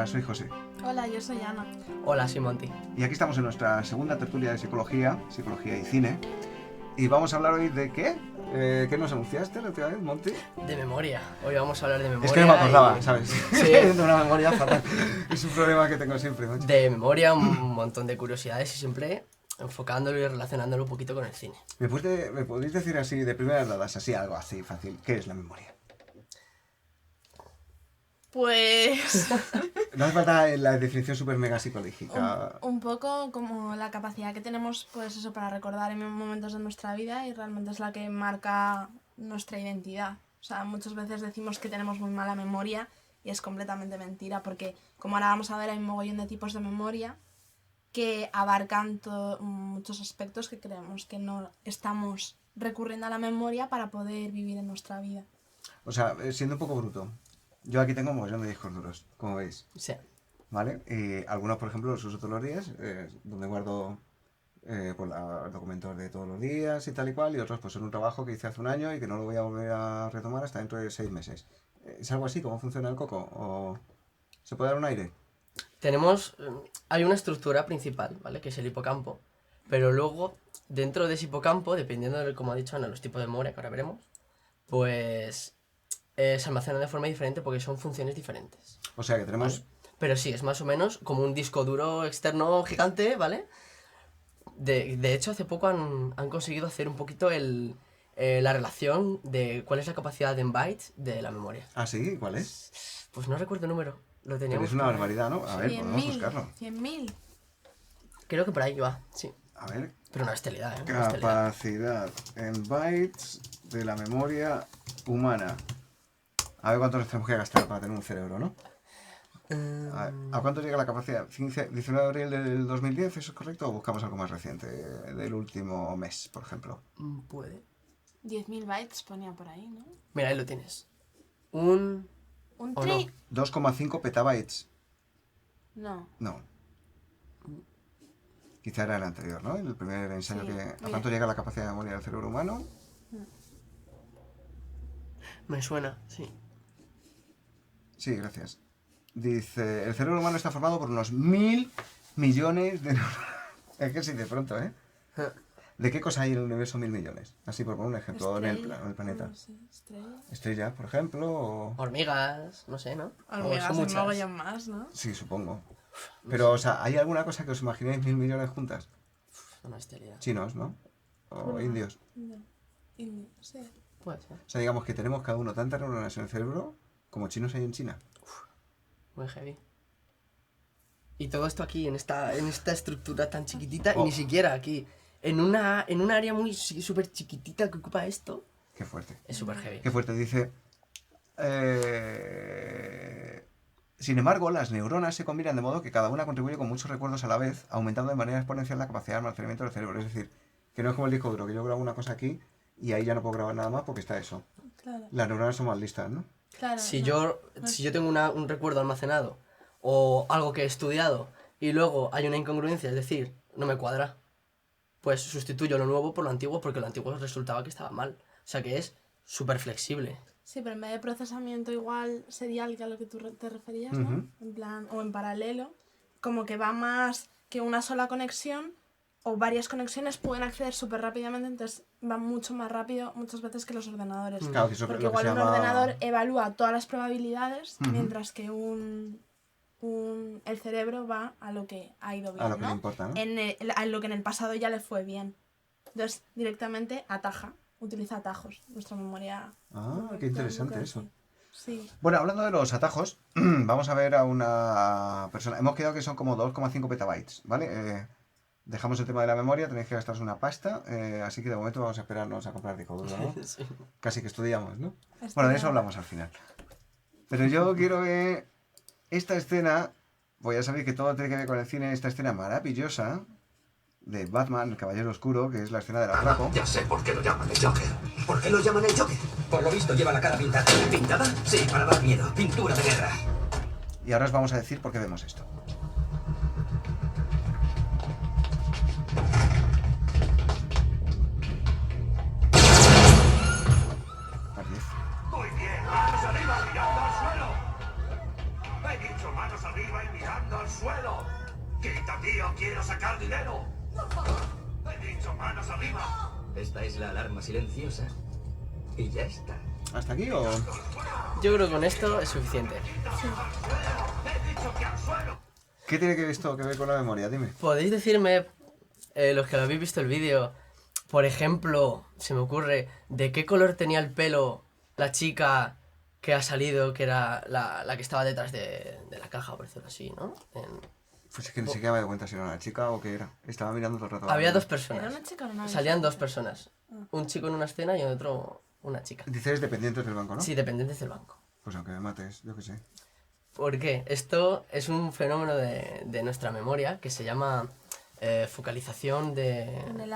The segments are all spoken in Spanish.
Hola, soy José. Hola, yo soy Ana. Hola, soy Monty. Y aquí estamos en nuestra segunda tertulia de psicología y cine. Y vamos a hablar hoy de ¿qué? ¿Qué nos anunciaste la última vez, Monty? De memoria. Hoy vamos a hablar de memoria. Es que no me acordaba, ¿sabes? Sí. De una memoria fatal. Es un problema que tengo siempre, macho. De memoria, un montón de curiosidades y siempre enfocándolo y relacionándolo un poquito con el cine. ¿Me podéis decir así, de primeras dadas, así algo así fácil? ¿Qué es la memoria? Pues No hace falta la definición súper mega psicológica. un poco como la capacidad que tenemos, pues eso, para recordar en momentos de nuestra vida, y realmente es la que marca nuestra identidad. O sea, muchas veces decimos que tenemos muy mala memoria y es completamente mentira, porque como ahora vamos a ver, hay un mogollón de tipos de memoria que abarcan muchos aspectos que creemos que no estamos recurriendo a la memoria para poder vivir en nuestra vida. O sea, siendo un poco bruto, yo aquí tengo un mogollón de discos duros, como veis. Sí. ¿Vale? Y algunos, por ejemplo, los uso todos los días, donde guardo pues, los documentos de todos los días y tal y cual, y otros pues son un trabajo que hice hace un año y que no lo voy a volver a retomar hasta dentro de 6 meses. ¿Es algo así? ¿Cómo funciona el coco? ¿O se puede dar un aire? Hay una estructura principal, ¿vale? Que es el hipocampo. Pero luego, dentro de ese hipocampo, dependiendo de, como ha dicho Ana, los tipos de memoria que ahora veremos, pues se almacenan de forma diferente porque son funciones diferentes. O sea que tenemos... ¿Vale? Pero sí, es más o menos como un disco duro externo gigante, ¿vale? De hecho, hace poco han conseguido hacer un poquito la relación de cuál es la capacidad en bytes de la memoria. Ah, sí, ¿cuál es? Pues no recuerdo el número, lo Pero teníamos. es una por ahí. barbaridad, ¿no? A ver, podemos buscarlo. 100.000. Creo que por ahí va, sí. A ver, Pero una bestialidad, ¿eh? Una bestialidad. capacidad en bytes de la memoria humana. A ver cuánto nos tenemos que gastar para tener un cerebro, ¿no? ¿A cuánto llega la capacidad? ¿19 de abril del 2010? ¿Eso es correcto? ¿O buscamos algo más reciente? Del último mes, por ejemplo. Puede. 10.000 bytes ponía por ahí, ¿no? Mira, ahí lo tienes. Un... ¿Un ¿O tri? 2,5 petabytes. No. No. Quizá era el anterior, ¿no? El primer ensayo Sí, que... ¿A mira. cuánto llega la capacidad de memoria del cerebro humano? Me suena, sí. Sí, gracias. Dice, el cerebro humano está formado por unos 1.000 millones de neuronas. Es que sí, de pronto, ¿eh? ¿De qué cosa hay en el universo 1.000 millones? Así por poner un ejemplo, en el planeta. No sé, estrella. Estrellas, por ejemplo, o... Hormigas, no sé, ¿no? Hormigas Son un muchas. mogollón más, ¿no? Sí, supongo. Pero, o sea, ¿hay alguna cosa que os imaginéis 1.000 millones juntas? Una bestialidad. Chinos, ¿no? O No. indios. No. Indio, sí. Puede ser. O sea, digamos que tenemos cada uno tantas neuronas en el cerebro como chinos hay en China. Muy heavy. Y todo esto aquí, en esta estructura tan chiquitita, y Oh. ni siquiera aquí. En una área muy súper chiquitita que ocupa esto, Qué fuerte. es súper heavy. Qué fuerte. Dice... Sin embargo, las neuronas se combinan de modo que cada una contribuye con muchos recuerdos a la vez, aumentando de manera exponencial la capacidad de almacenamiento del cerebro. Es decir, que no es como el disco duro, que yo grabo una cosa aquí y ahí ya no puedo grabar nada más porque está eso. Claro. Las neuronas son más listas, ¿no? Claro. Si no. yo tengo un recuerdo almacenado, o algo que he estudiado, y luego hay una incongruencia, es decir, no me cuadra, pues sustituyo lo nuevo por lo antiguo porque lo antiguo resultaba que estaba mal. O sea que es súper flexible. Sí, pero en vez de procesamiento igual serial, que a lo que tú te referías, ¿no? Ujú. En plan, o en paralelo, como que va más que una sola conexión o varias conexiones pueden acceder súper rápidamente, entonces va mucho más rápido muchas veces que los ordenadores. Claro, que eso es Porque lo que igual se un llama... ordenador evalúa todas las probabilidades, Ujú. mientras que el cerebro va a lo que ha ido bien, A lo que ¿no? le importa, ¿no? A lo que en el pasado ya le fue bien. Entonces, directamente utiliza atajos. Nuestra memoria... Ah, qué interesante eso. Sí. Bueno, hablando de los atajos, vamos a ver a una persona. Hemos quedado que son como 2,5 petabytes, ¿vale? Dejamos el tema de la memoria, tenéis que gastaros una pasta, así que de momento vamos a esperarnos a comprar disco duro, ¿no? Sí. Casi que estudiamos, ¿no? Bueno, de eso hablamos al final. Pero yo quiero ver esta escena, pues ya sabéis que todo tiene que ver con el cine, esta escena maravillosa de Batman, el Caballero Oscuro, que es la escena del atraco. Ya sé por qué lo llaman el Joker. ¿Por qué lo llaman el Joker? Por lo visto lleva la cara pintada. ¿Pintada? Sí, para dar miedo. Pintura de guerra. Y ahora os vamos a decir por qué vemos esto. Así es. Muy bien, manos arriba, mirando al suelo. He dicho manos arriba sacar dinero. He dicho manos arriba. Esta es la alarma silenciosa. Y ya está. ¿Hasta aquí o...? Yo creo que con esto es suficiente. ¿Qué tiene que esto que ver con la memoria? Dime. ¿Podéis decirme, los que lo habéis visto el vídeo, por ejemplo, se me ocurre, de qué color tenía el pelo la chica que ha salido, que era la que estaba detrás de la caja, por decirlo así, ¿no? Pues es que ni siquiera me doy cuenta si era una chica o qué era. Estaba mirando todo el rato. Había dos ¿Era personas. una chica o una Salían dos personas. Un chico en una escena y otro una chica. Dices dependientes del banco, ¿no? Sí, dependientes del banco. Pues aunque me mates, yo qué sé. ¿Por qué? Esto es un fenómeno de nuestra memoria que se llama focalización En el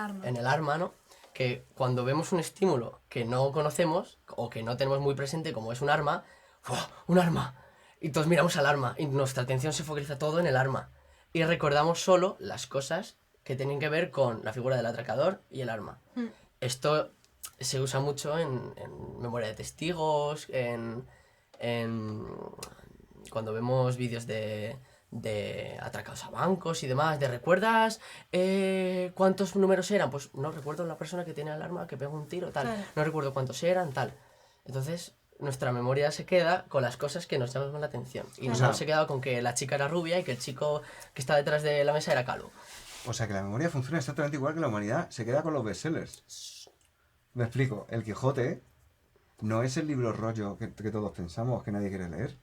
arma. ¿no? Que cuando vemos un estímulo que no conocemos o que no tenemos muy presente, como es un arma, ¡fua! ¡Un arma! Y todos miramos al arma y nuestra atención se focaliza todo en el arma. Y recordamos solo las cosas que tienen que ver con la figura del atracador y el arma. Esto se usa mucho en memoria de testigos, cuando vemos vídeos de atracados a bancos y demás, de ¿recuerdas cuántos números eran? Pues no recuerdo la persona que tiene el arma, que pega un tiro, tal. Claro. No recuerdo cuántos eran, tal. Entonces, nuestra memoria se queda con las cosas que nos llaman la atención. Y Claro. no se queda con que la chica era rubia y que el chico que está detrás de la mesa era calvo. O sea que la memoria funciona exactamente igual que la humanidad. Se queda con los bestsellers. Me explico. El Quijote no es el libro rollo que todos pensamos que nadie quiere leer.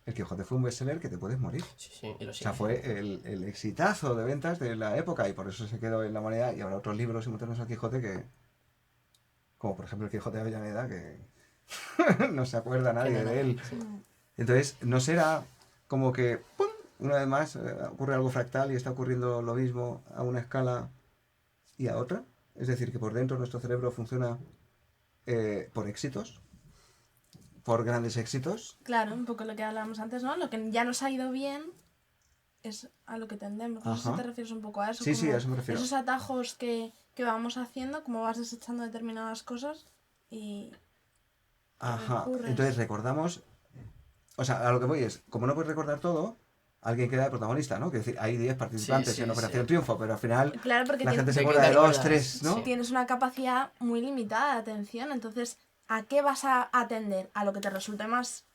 El Quijote fue un bestseller que te puedes morir. Sí, y lo O sea, sigue. fue el exitazo de ventas de la época y por eso se quedó en la humanidad. Y habrá otros libros simultáneos al Quijote que... Como por ejemplo el Quijote de Avellaneda, que no se acuerda nadie Que no, de él. Entonces, no será como que, ¡pum!, una vez más ocurre algo fractal y está ocurriendo lo mismo a una escala y a otra. Es decir, que por dentro nuestro cerebro funciona por éxitos, por grandes éxitos. Claro, un poco lo que hablábamos antes, ¿no? Lo que ya nos ha ido bien es a lo que tendemos. No sé si Ajá. te refieres un poco a eso. Sí, sí, como a eso me refiero. Esos atajos que vamos haciendo, como vas desechando determinadas cosas y... Ajá. recurres. Entonces recordamos, o sea, a lo que voy es, como no puedes recordar todo, alguien queda de protagonista, ¿no? Que decir, hay 10 participantes Sí, en sí, Operación sí. Triunfo, pero al final Claro, porque la gente se te acuerda de acuerdas, 2, 3, ¿no? sí. tienes una capacidad muy limitada de atención, entonces, ¿a qué vas a atender? A lo que te resulte más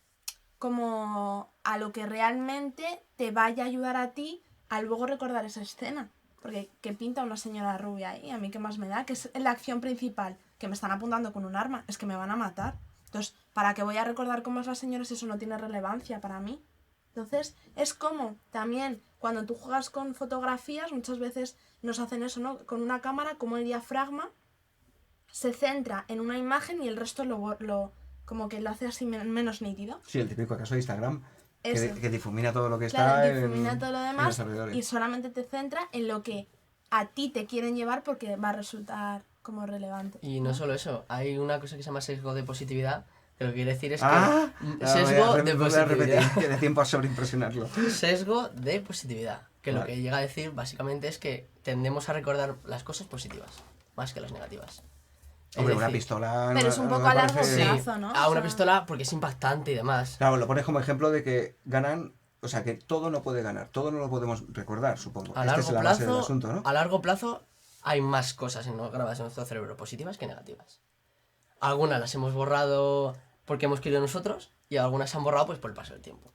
como a lo que realmente te vaya a ayudar a ti a luego recordar esa escena. Porque ¿qué pinta una señora rubia ahí? A mí qué más me da, que es la acción principal, que me están apuntando con un arma, es que me van a matar. Entonces, ¿para qué voy a recordar cómo es la señora si eso no tiene relevancia para mí? Entonces, es como también cuando tú juegas con fotografías, muchas veces nos hacen eso, ¿no? Con una cámara, como el diafragma se centra en una imagen y el resto como que lo hace así menos nítido. Sí, el típico caso de Instagram, Eso. que difumina todo lo que Claro, está difumina todo lo en demás los alrededores. y solamente te centra en lo que a ti te quieren llevar porque va a resultar como relevante. Y no solo eso, hay una cosa que se llama sesgo de positividad, que lo que quiere decir es Ah, que sesgo de voy a repetir, positividad. que de tiempo a sobreimpresionarlo. Sesgo de positividad, que lo Vale. que llega a decir básicamente es que tendemos a recordar las cosas positivas más que las negativas. Hombre, Es una decir, pistola... Pero no- es un no poco me a largo parece- plazo, ¿no? a O una sea, pistola porque es impactante y demás. Claro, lo pones como ejemplo de que ganan... O sea, que todo no puede ganar, todo no lo podemos recordar, supongo. A Esta largo es la base del plazo, asunto, ¿no? a largo plazo hay más cosas grabadas en nuestro cerebro positivas que negativas. Algunas las hemos borrado porque hemos querido nosotros y algunas se han borrado pues por el paso del tiempo.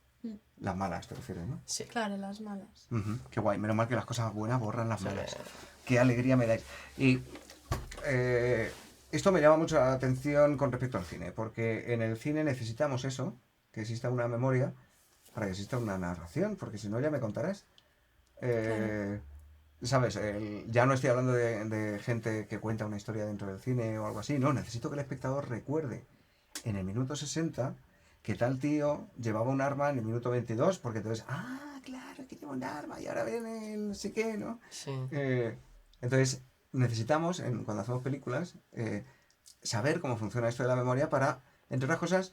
Las malas, te refieres, ¿no? Sí. Claro, las malas. Ujú, qué guay, menos mal que las cosas buenas borran las Sí. malas. Qué alegría me dais. Y esto me llama mucho la atención con respecto al cine, porque en el cine necesitamos eso, que exista una memoria, para que exista una narración, porque si no ya me contarás. ¿Sabes? Ya no estoy hablando de gente que cuenta una historia dentro del cine o algo así, no, necesito que el espectador recuerde en el minuto 60 que tal tío llevaba un arma en el minuto 22, porque entonces, claro, es que lleva un arma y ahora viene el no sé qué, ¿no? Sí. Entonces, necesitamos, cuando hacemos películas, saber cómo funciona esto de la memoria para, entre otras cosas,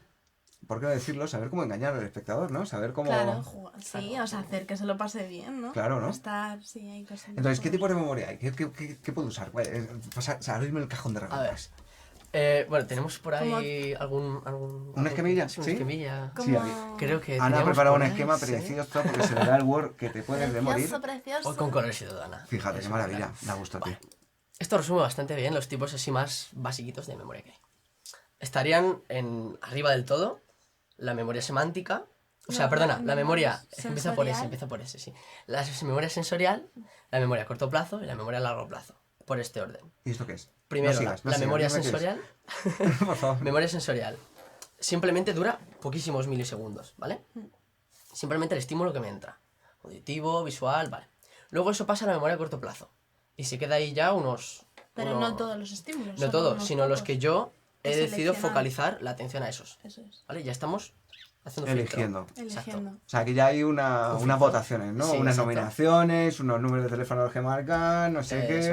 ¿por qué no decirlo? Saber cómo engañar al espectador, ¿no? Saber cómo... Claro, sí, o sea, hacer que se lo pase bien, ¿no? Claro, ¿no? Estar, sí, hay cosas. Entonces, ¿qué tipo de memoria hay? ¿Qué puedo usar? Abrirme el cajón de A ver, herramientas. Bueno, tenemos por ahí algún ¿Una esquemilla? Sí, una ¿Sí? esquemilla. Como... Sí, Creo que Ana ha teníamos preparado por un ahí, esquema sí. precioso porque se le da el Word que te puedes de morir. Precioso, precioso. O con colores y todo, Ana. Fíjate, qué Eso, maravilla. claro. Da gusto a ti. Esto resume bastante bien los tipos así más basiquitos de memoria que hay. Estarían arriba del todo la memoria semántica. O sea, No, perdona, la la memoria. sensorial. Empieza por ese, sí. La memoria sensorial, la memoria a corto plazo y la memoria a largo plazo. Por este orden. ¿Y esto qué es? Primero, No sigas, no la sigas, memoria dime qué es. sensorial. Por favor. Memoria sensorial. Simplemente dura poquísimos milisegundos, ¿vale? Simplemente el estímulo que me entra. Auditivo, visual, vale. Luego eso pasa a la memoria a corto plazo. Y se queda ahí ya Pero unos- no todos los estímulos. No solo todos, unos sino los pocos. que yo he decidido Seleccionado. focalizar la atención a esos. Eso es. ¿Vale? Ya estamos haciendo filtro. Eligiendo. Eligiendo. O sea, que ya hay unas filtro. votaciones, ¿no? Sí, Unas exacto. nominaciones, unos números de teléfono a los que marcan, no sé Eso qué. es.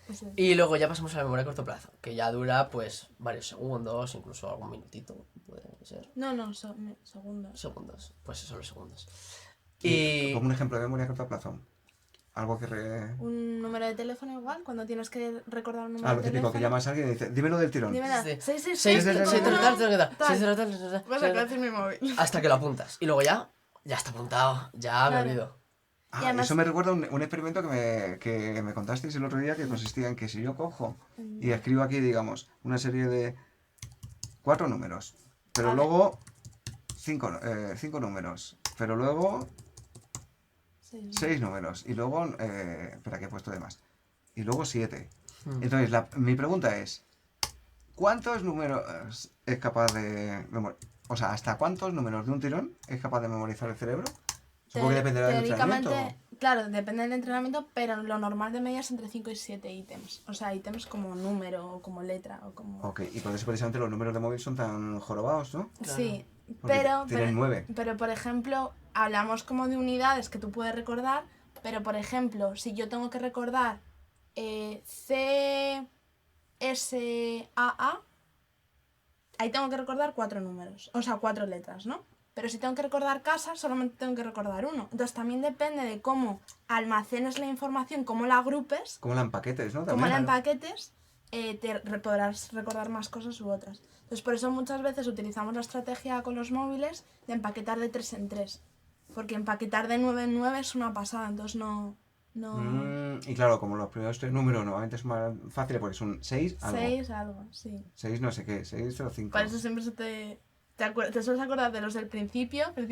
Eso es. Y luego ya pasamos a la memoria a corto plazo, que ya dura pues varios segundos, incluso algún minutito, puede ser. No, segundos. Segundos, pues eso, los segundos. Y Y como un ejemplo de memoria a corto plazo. Algo que... Un número de teléfono igual, cuando tienes que recordar un número Algo de típico teléfono. que llamas a alguien y dices, dímelo del tirón. Dímela. Sí. 666 600 Vas a decir mi móvil. hasta que lo apuntas. Y luego ya está apuntado, ya me Claro. olvido. Ah, Y además- eso me recuerda a un experimento que me contasteis el otro día que consistía en que si yo cojo y escribo aquí, digamos, una serie de 4 números, pero Vale. luego 5 números, pero luego Sí. 6 números, y luego, espera que he puesto de más, y luego 7. Hmm. Entonces, mi pregunta es, ¿cuántos números es capaz de memorizar? O sea, ¿hasta cuántos números de un tirón es capaz de memorizar el cerebro? Supongo que dependerá del entrenamiento. Claro, depende del entrenamiento, pero lo normal de media es entre 5 y 7 ítems. O sea, ítems como número, o como letra, o como... Ok, y por eso precisamente los números de móvil son tan jorobados, ¿no? Sí, Porque pero... tienen 9. Pero, por ejemplo, hablamos como de unidades que tú puedes recordar, pero, por ejemplo, si yo tengo que recordar CSAA, ahí tengo que recordar 4 números, o sea, 4 letras, ¿no? Pero si tengo que recordar casa, solamente tengo que recordar uno. Entonces también depende de cómo almacenes la información, cómo la agrupes, Como la empaquetes, ¿no? cómo También. la empaquetes, podrás recordar más cosas u otras. Entonces por eso muchas veces utilizamos la estrategia con los móviles de empaquetar de 3 en 3. Porque empaquetar de 9 en 9 es una pasada, entonces no... Y claro, como los primeros 3 números normalmente son más fáciles porque son 6 algo. 6 algo, sí. 6 no sé qué, 605. Por eso siempre se te sueles acordar de los del principio de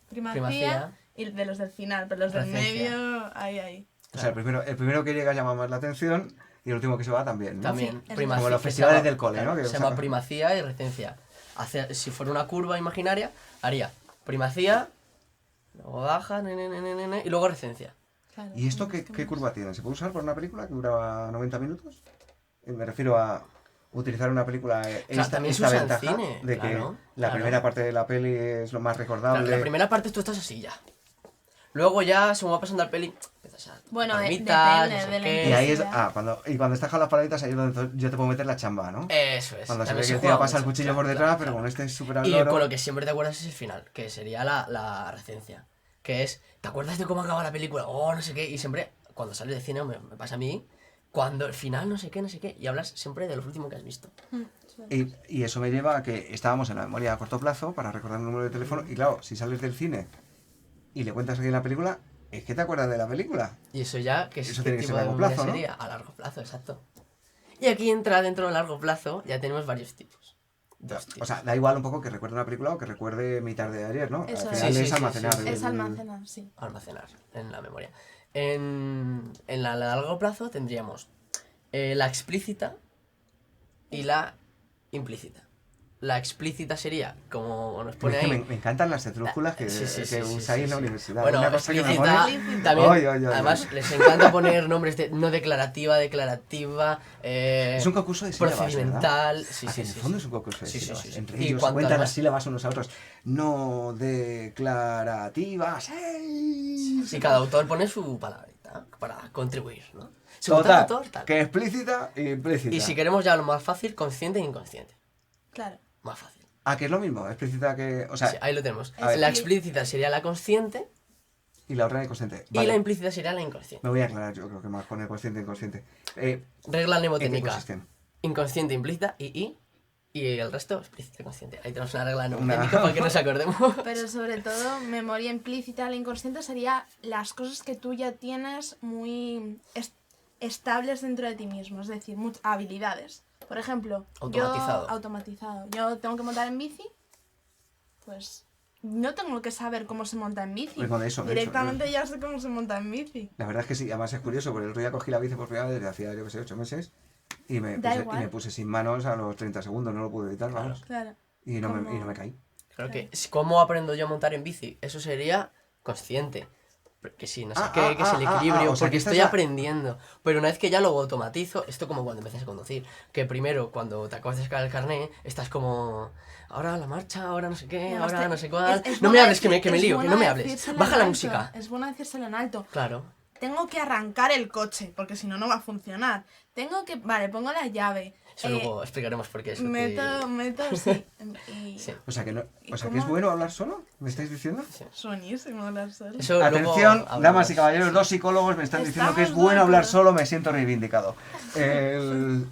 primacía, Primacía. y de los del final, pero los del Recencia. medio, ahí. O sea, el primero que llega llama más la atención y el último que se va también, ¿no? También, Sí, primacía. como los que festivales se llama- del cole, ¿no? Que Se saca- llama primacía y recencia. Si fuera una curva imaginaria, haría primacía, luego baja, y luego recencia. Claro, ¿Y esto más qué o menos. curva tiene? ¿Se puede usar para una película que dura 90 minutos? Me refiero a utilizar una película también se usa en ventaja cine, de que claro, la claro. primera parte de la peli es lo más recordable. Claro, la primera parte tú estás así ya. Luego ya, según va pasando la peli, empiezas a... Bueno, palomitas, depende no sé del qué. Y ahí es, Ya. cuando estás con las palabritas, ahí es donde yo te puedo meter la chamba, ¿no? Eso es. Cuando se ve también que el juega tío pasa el mucho, cuchillo claro, por detrás, claro, pero claro. con este súper al Y loro. con lo que siempre te acuerdas es el final, que sería la recencia. Que es, ¿te acuerdas de cómo acaba la película? Oh, no sé qué. Y siempre, cuando sales de cine, me pasa a mí, cuando el final no sé qué, y hablas siempre de lo último que has visto. Y eso me lleva a que estábamos en la memoria a corto plazo para recordar un número de teléfono. Y claro, si sales del cine y le cuentas aquí en la película, es que te acuerdas de la película. Y eso ya, que Eso es tiene qué que tipo ser a de largo memoria plazo, ¿no? sería. A largo plazo, exacto. Y aquí entra dentro del largo plazo, ya tenemos varios tipos. Dos tipos. O sea, da igual un poco que recuerde una película o que recuerde mi tarde de ayer, ¿no? Eso Al es. final Sí, es sí, sí, almacenar. sí, sí. Es almacenar, sí. Almacenar en la memoria. En la largo plazo tendríamos la explícita y la implícita. La explícita sería, como nos pone Es que ahí... me encantan las etrúsculas que, Sí, sí, sí, que sí, usáis sí, en la sí. universidad. Bueno, Una cosa que me explícita pone- también, Oy, oy, oy, además oy. les encanta poner nombres de no declarativa, Es un concurso de sílabas, procedimental, sí, Ah, sí, que en sí, el fondo sí. es un concurso de Sí, sí, sílabas. sí, sí. Entre Y ellos se cuanto cuentan más- las sílabas unos a otros. No declarativas. ¡Ey! Y cada autor pone su palabrita para contribuir, ¿no? Según Total, tal autor, tal. que explícita e implícita. Y si queremos ya lo más fácil, consciente e inconsciente. Claro. Más fácil. Ah, que es lo mismo, explícita que... O sea, Sí, ahí lo tenemos. a ver. La explícita sería la consciente y la otra inconsciente. y la implícita sería la inconsciente. Me voy a aclarar, yo creo que más con el consciente e inconsciente. Regla ¿En qué mnemotécnica. consisten? inconsciente implícita y el resto explícita y consciente. Ahí tenemos una regla Una- numérica para que nos acordemos. Pero sobre todo, memoria implícita, la inconsciente sería las cosas que tú ya tienes muy estables dentro de ti mismo, es decir, habilidades. Por ejemplo, Automatizado. Automatizado. Yo tengo que montar en bici, pues no tengo que saber cómo se monta en bici. Bueno, de hecho, Directamente ya sé cómo se monta en bici. La verdad es que sí, además es curioso, porque el otro día cogí la bici por primera vez desde hacía, yo que sé, 8 meses, y me, Da puse, y igual. me puse sin manos a los 30 segundos, no lo pude evitar, vamos. Claro. Y no Como- me caí. Creo que, ¿cómo aprendo yo a montar en bici? Eso sería consciente. Que sí, no sé qué, que es el equilibrio, o sea, porque que esta estoy es la- aprendiendo. Pero una vez que ya lo automatizo, esto como cuando empiezas a conducir, que primero cuando te acabas de sacar el carnet, estás como, ahora la marcha, ahora no sé qué, Y además ahora te- no sé cuál. es No me bueno hables, que me es lío, que bueno no me hables. decírselo Baja en la alto, música. Es bueno decírselo en alto. Claro. Tengo que arrancar el coche, porque si no, no va a funcionar. Tengo que... Vale, pongo la llave. Eso luego explicaremos por qué es útil. Meto, sí. Y... Sí. O sea, que, no, ¿Y o sea, que cómo? es bueno hablar solo, ¿me estáis diciendo? Es buenísimo hablar solo. Eso luego Atención, hablamos. damas y caballeros, dos psicólogos me están diciendo que es Estamos bueno de hablar acuerdo. solo, me siento reivindicado.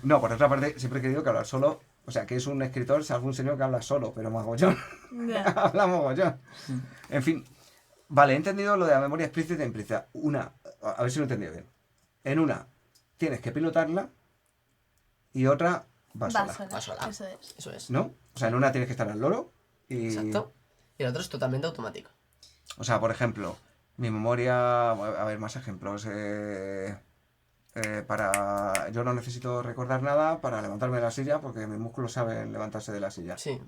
No, por otra parte, siempre he querido que hablar solo, o sea, que es un escritor, es algún señor que habla solo, pero mogollón. Ya. Habla mogollón. En fin, vale, he entendido lo de la memoria explícita e implícita. A ver si lo he entendido bien. En una, tienes que pilotarla y otra va Va sola, sola. Va sola. Eso es. Eso es. ¿no? O sea, en una tienes que estar al loro y... Exacto. Y el otro es totalmente automático. O sea, por ejemplo, mi memoria... A ver, más ejemplos. Yo no necesito recordar nada para levantarme de la silla porque mis músculos saben levantarse de la silla. Sí.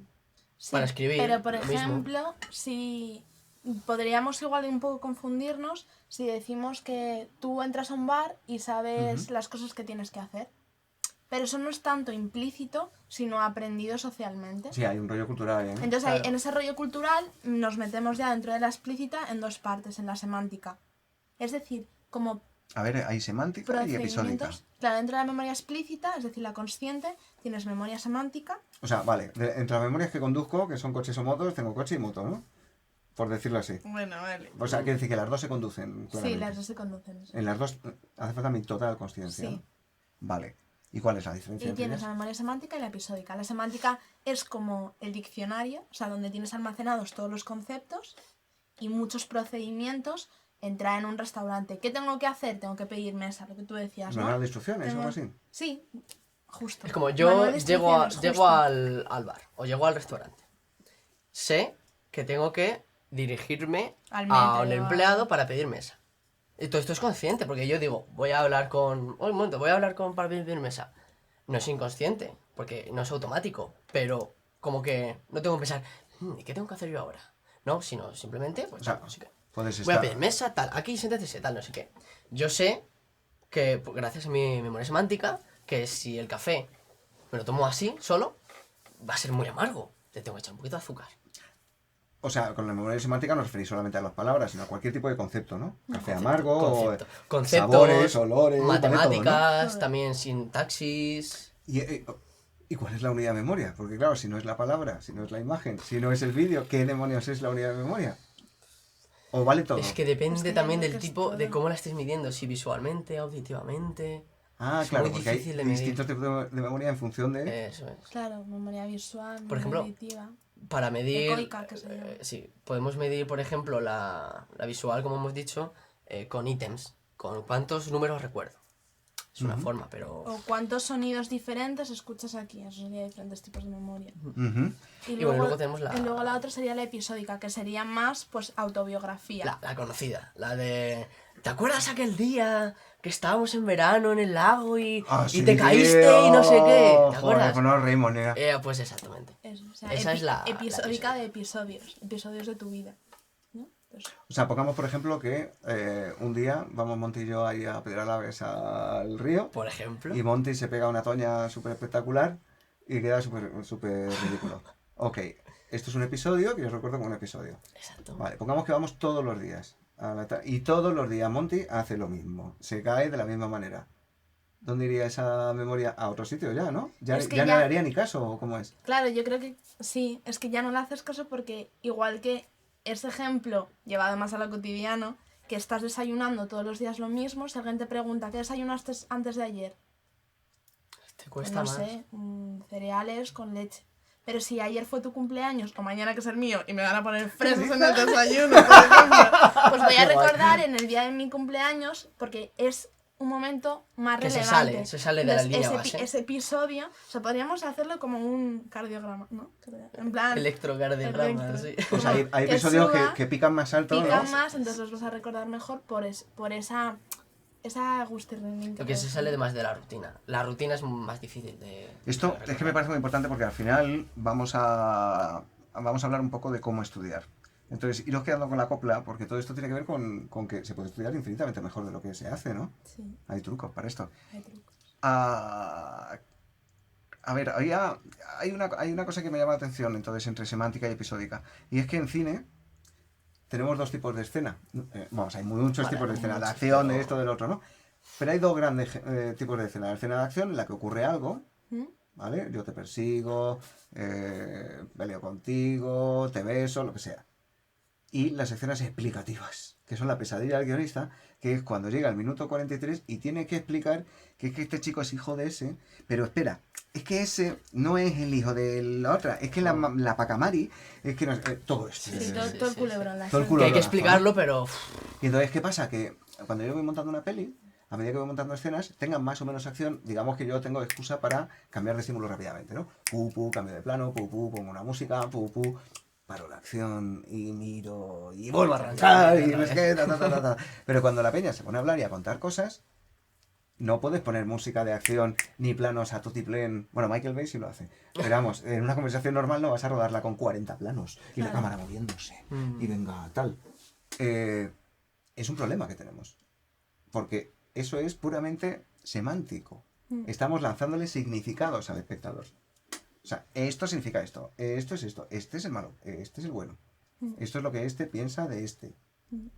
Sí, Para escribir, pero por lo mismo. ejemplo, si podríamos igual un poco confundirnos si decimos que tú entras a un bar y sabes las cosas que tienes que hacer. Pero eso no es tanto implícito, sino aprendido socialmente. Sí, hay un rollo cultural, ¿eh? Entonces, Claro. en ese rollo cultural nos metemos ya dentro de la explícita en dos partes, en la semántica. Es decir, como A ver, hay semántica y episódica. procedimientos. Claro, dentro de la memoria explícita, es decir, la consciente, tienes memoria semántica. O sea, vale, entre las memorias que conduzco, que son coches o motos, tengo coche y moto, ¿no? Por decirlo así. Bueno, vale. O sea, quiere decir que las dos se conducen, Sí, claramente. las dos se conducen. En las dos hace falta mi total conciencia, Sí. ¿no? Vale. ¿Y cuál es la diferencia Y entre tienes la ellas? memoria semántica y la episódica. La semántica es como el diccionario, o sea, donde tienes almacenados todos los conceptos y muchos procedimientos. Entrar en un restaurante. ¿Qué tengo que hacer? Tengo que pedir mesa, lo que tú decías, ¿no? ¿Manual de instrucciones o Tengo- algo así? Sí, justo. Es como yo Manual de instrucciones, llego justo. al bar o llego al restaurante. Sé que tengo que dirigirme Al a un metro, empleado para pedir mesa. Y todo esto es consciente, porque yo digo, voy a hablar con... Oh, un momento, voy a hablar con para pedir mesa. No es inconsciente, porque no es automático, pero como que no tengo que pensar, ¿y qué tengo que hacer yo ahora? No, sino simplemente, pues O sea, no sé qué. puedes Voy a estar... pedir mesa, tal, aquí siéntate, tal, no sé qué. Yo sé que, pues, gracias a mi memoria semántica, que si el café me lo tomo así, solo, va a ser muy amargo. Le tengo que echar un poquito de azúcar. O sea, con la memoria semántica no os referís solamente a las palabras, sino a cualquier tipo de concepto, ¿no? Café Concepto, amargo, conceptos, sabores, olores, vale todo, ¿no? matemáticas, Todo. también sintaxis. ¿Y cuál es la unidad de memoria? Porque claro, si no es la palabra, si no es la imagen, si no es el vídeo, ¿qué demonios es la unidad de memoria? ¿O vale todo? Es que depende Es que también yo creo del que es tipo de todo. cómo la estés midiendo, si visualmente, auditivamente. Ah, es claro, muy porque hay difícil de medir. distintos tipos de memoria en función de... Eso es. Claro, memoria visual, Por memoria ejemplo, auditiva. Para medir... Ecoica, que se llama. sí, podemos medir, por ejemplo, la visual, como hemos dicho, con ítems, con cuántos números recuerdo. Es una forma, pero... O cuántos sonidos diferentes escuchas aquí. Eso sería diferentes tipos de memoria. Ujú. Y bueno, luego tenemos y luego la otra sería la episódica, que sería más pues autobiografía. La conocida, la de... ¿Te acuerdas aquel día que estábamos en verano en el lago y te caíste y no sé qué? ¿Te acuerdas? Joder, pues no nos reímos, nena. Pues exactamente. Eso, o sea, Esa es la episódica la de episodios de tu vida. ¿no? Pues, O sea, pongamos por ejemplo que un día vamos Monty y yo ahí a Pedralaves al río Por ejemplo. y Monty se pega una toña súper espectacular y queda súper ridículo. Ok, esto es un episodio que yo recuerdo como un episodio. Exacto. Vale, pongamos que vamos todos los días. Y todos los días Monty hace lo mismo. Se cae de la misma manera. ¿Dónde iría esa memoria? A otro sitio ya, ¿no? Ya, Es que ya no ya- le haría ni caso, ¿o cómo es? claro, yo creo que sí, es que ya no le haces caso porque igual que ese ejemplo llevado más a lo cotidiano, que estás desayunando todos los días lo mismo, si alguien te pregunta ¿qué desayunaste antes de ayer? Te cuesta no más. sé, cereales con leche. Pero si ayer fue tu cumpleaños o mañana que es el mío y me van a poner fresas en el desayuno, por ejemplo, pues voy a Qué guay. recordar en el día de mi cumpleaños porque es un momento más Que relevante. se sale de la línea ese, base. ese episodio, o sea, podríamos hacerlo como un cardiograma, ¿no? En plan, Electrocardiograma, electro. sí. Pues hay Que episodios suba, que pican más alto, pican ¿no? más, entonces los vas a recordar mejor por esa gustirrinín. Lo que se sale de más de la rutina. La rutina es más difícil de... Esto de es que me recordar. parece muy importante porque al final vamos a hablar un poco de cómo estudiar. Entonces, iros quedando con la copla, porque todo esto tiene que ver con que se puede estudiar infinitamente mejor de lo que se hace, ¿no? Sí, Hay trucos para esto. hay trucos. Ah, a ver, hay una cosa que me llama la atención entonces entre semántica y episódica. Y es que en cine tenemos dos tipos de escena. Vamos, hay muchos Vale, tipos de escena, de muchos, acción, pero- de esto, del otro, ¿no? Pero hay dos grandes tipos de escena. La escena de acción en la que ocurre algo, ¿Mm? ¿vale? Yo te persigo, peleo contigo, te beso, lo que sea. Y las escenas explicativas, que son la pesadilla del guionista, que es cuando llega el minuto 43 y tiene que explicar que es que este chico es hijo de ese, pero espera, es que ese no es el hijo de la otra, es que la Pacamari, es que no es, todo esto. Sí, sí, todo el sí, culebrón. Todo La el serie. culo. Que hay que Colorazo, explicarlo, pero... Y entonces, ¿qué pasa? Que cuando yo voy montando una peli, a medida que voy montando escenas, tengan más o menos acción, digamos que yo tengo excusa para cambiar de estímulo rápidamente, ¿no? Cambio de plano, pongo una música, paro la acción y miro y vuelvo a arrancar y no sé qué, ta. Pero cuando la peña se pone a hablar y a contar cosas, no puedes poner música de acción ni planos a tutiplén. Bueno, Michael Bay sí lo hace. Pero vamos, en una conversación normal no vas a rodarla con 40 planos y la Claro. cámara moviéndose y venga tal. Es un problema que tenemos. Porque eso es puramente semántico. Estamos lanzándole significados al espectador. O sea, esto significa esto, esto es esto, este es el malo, este es el bueno. Esto es lo que este piensa de este.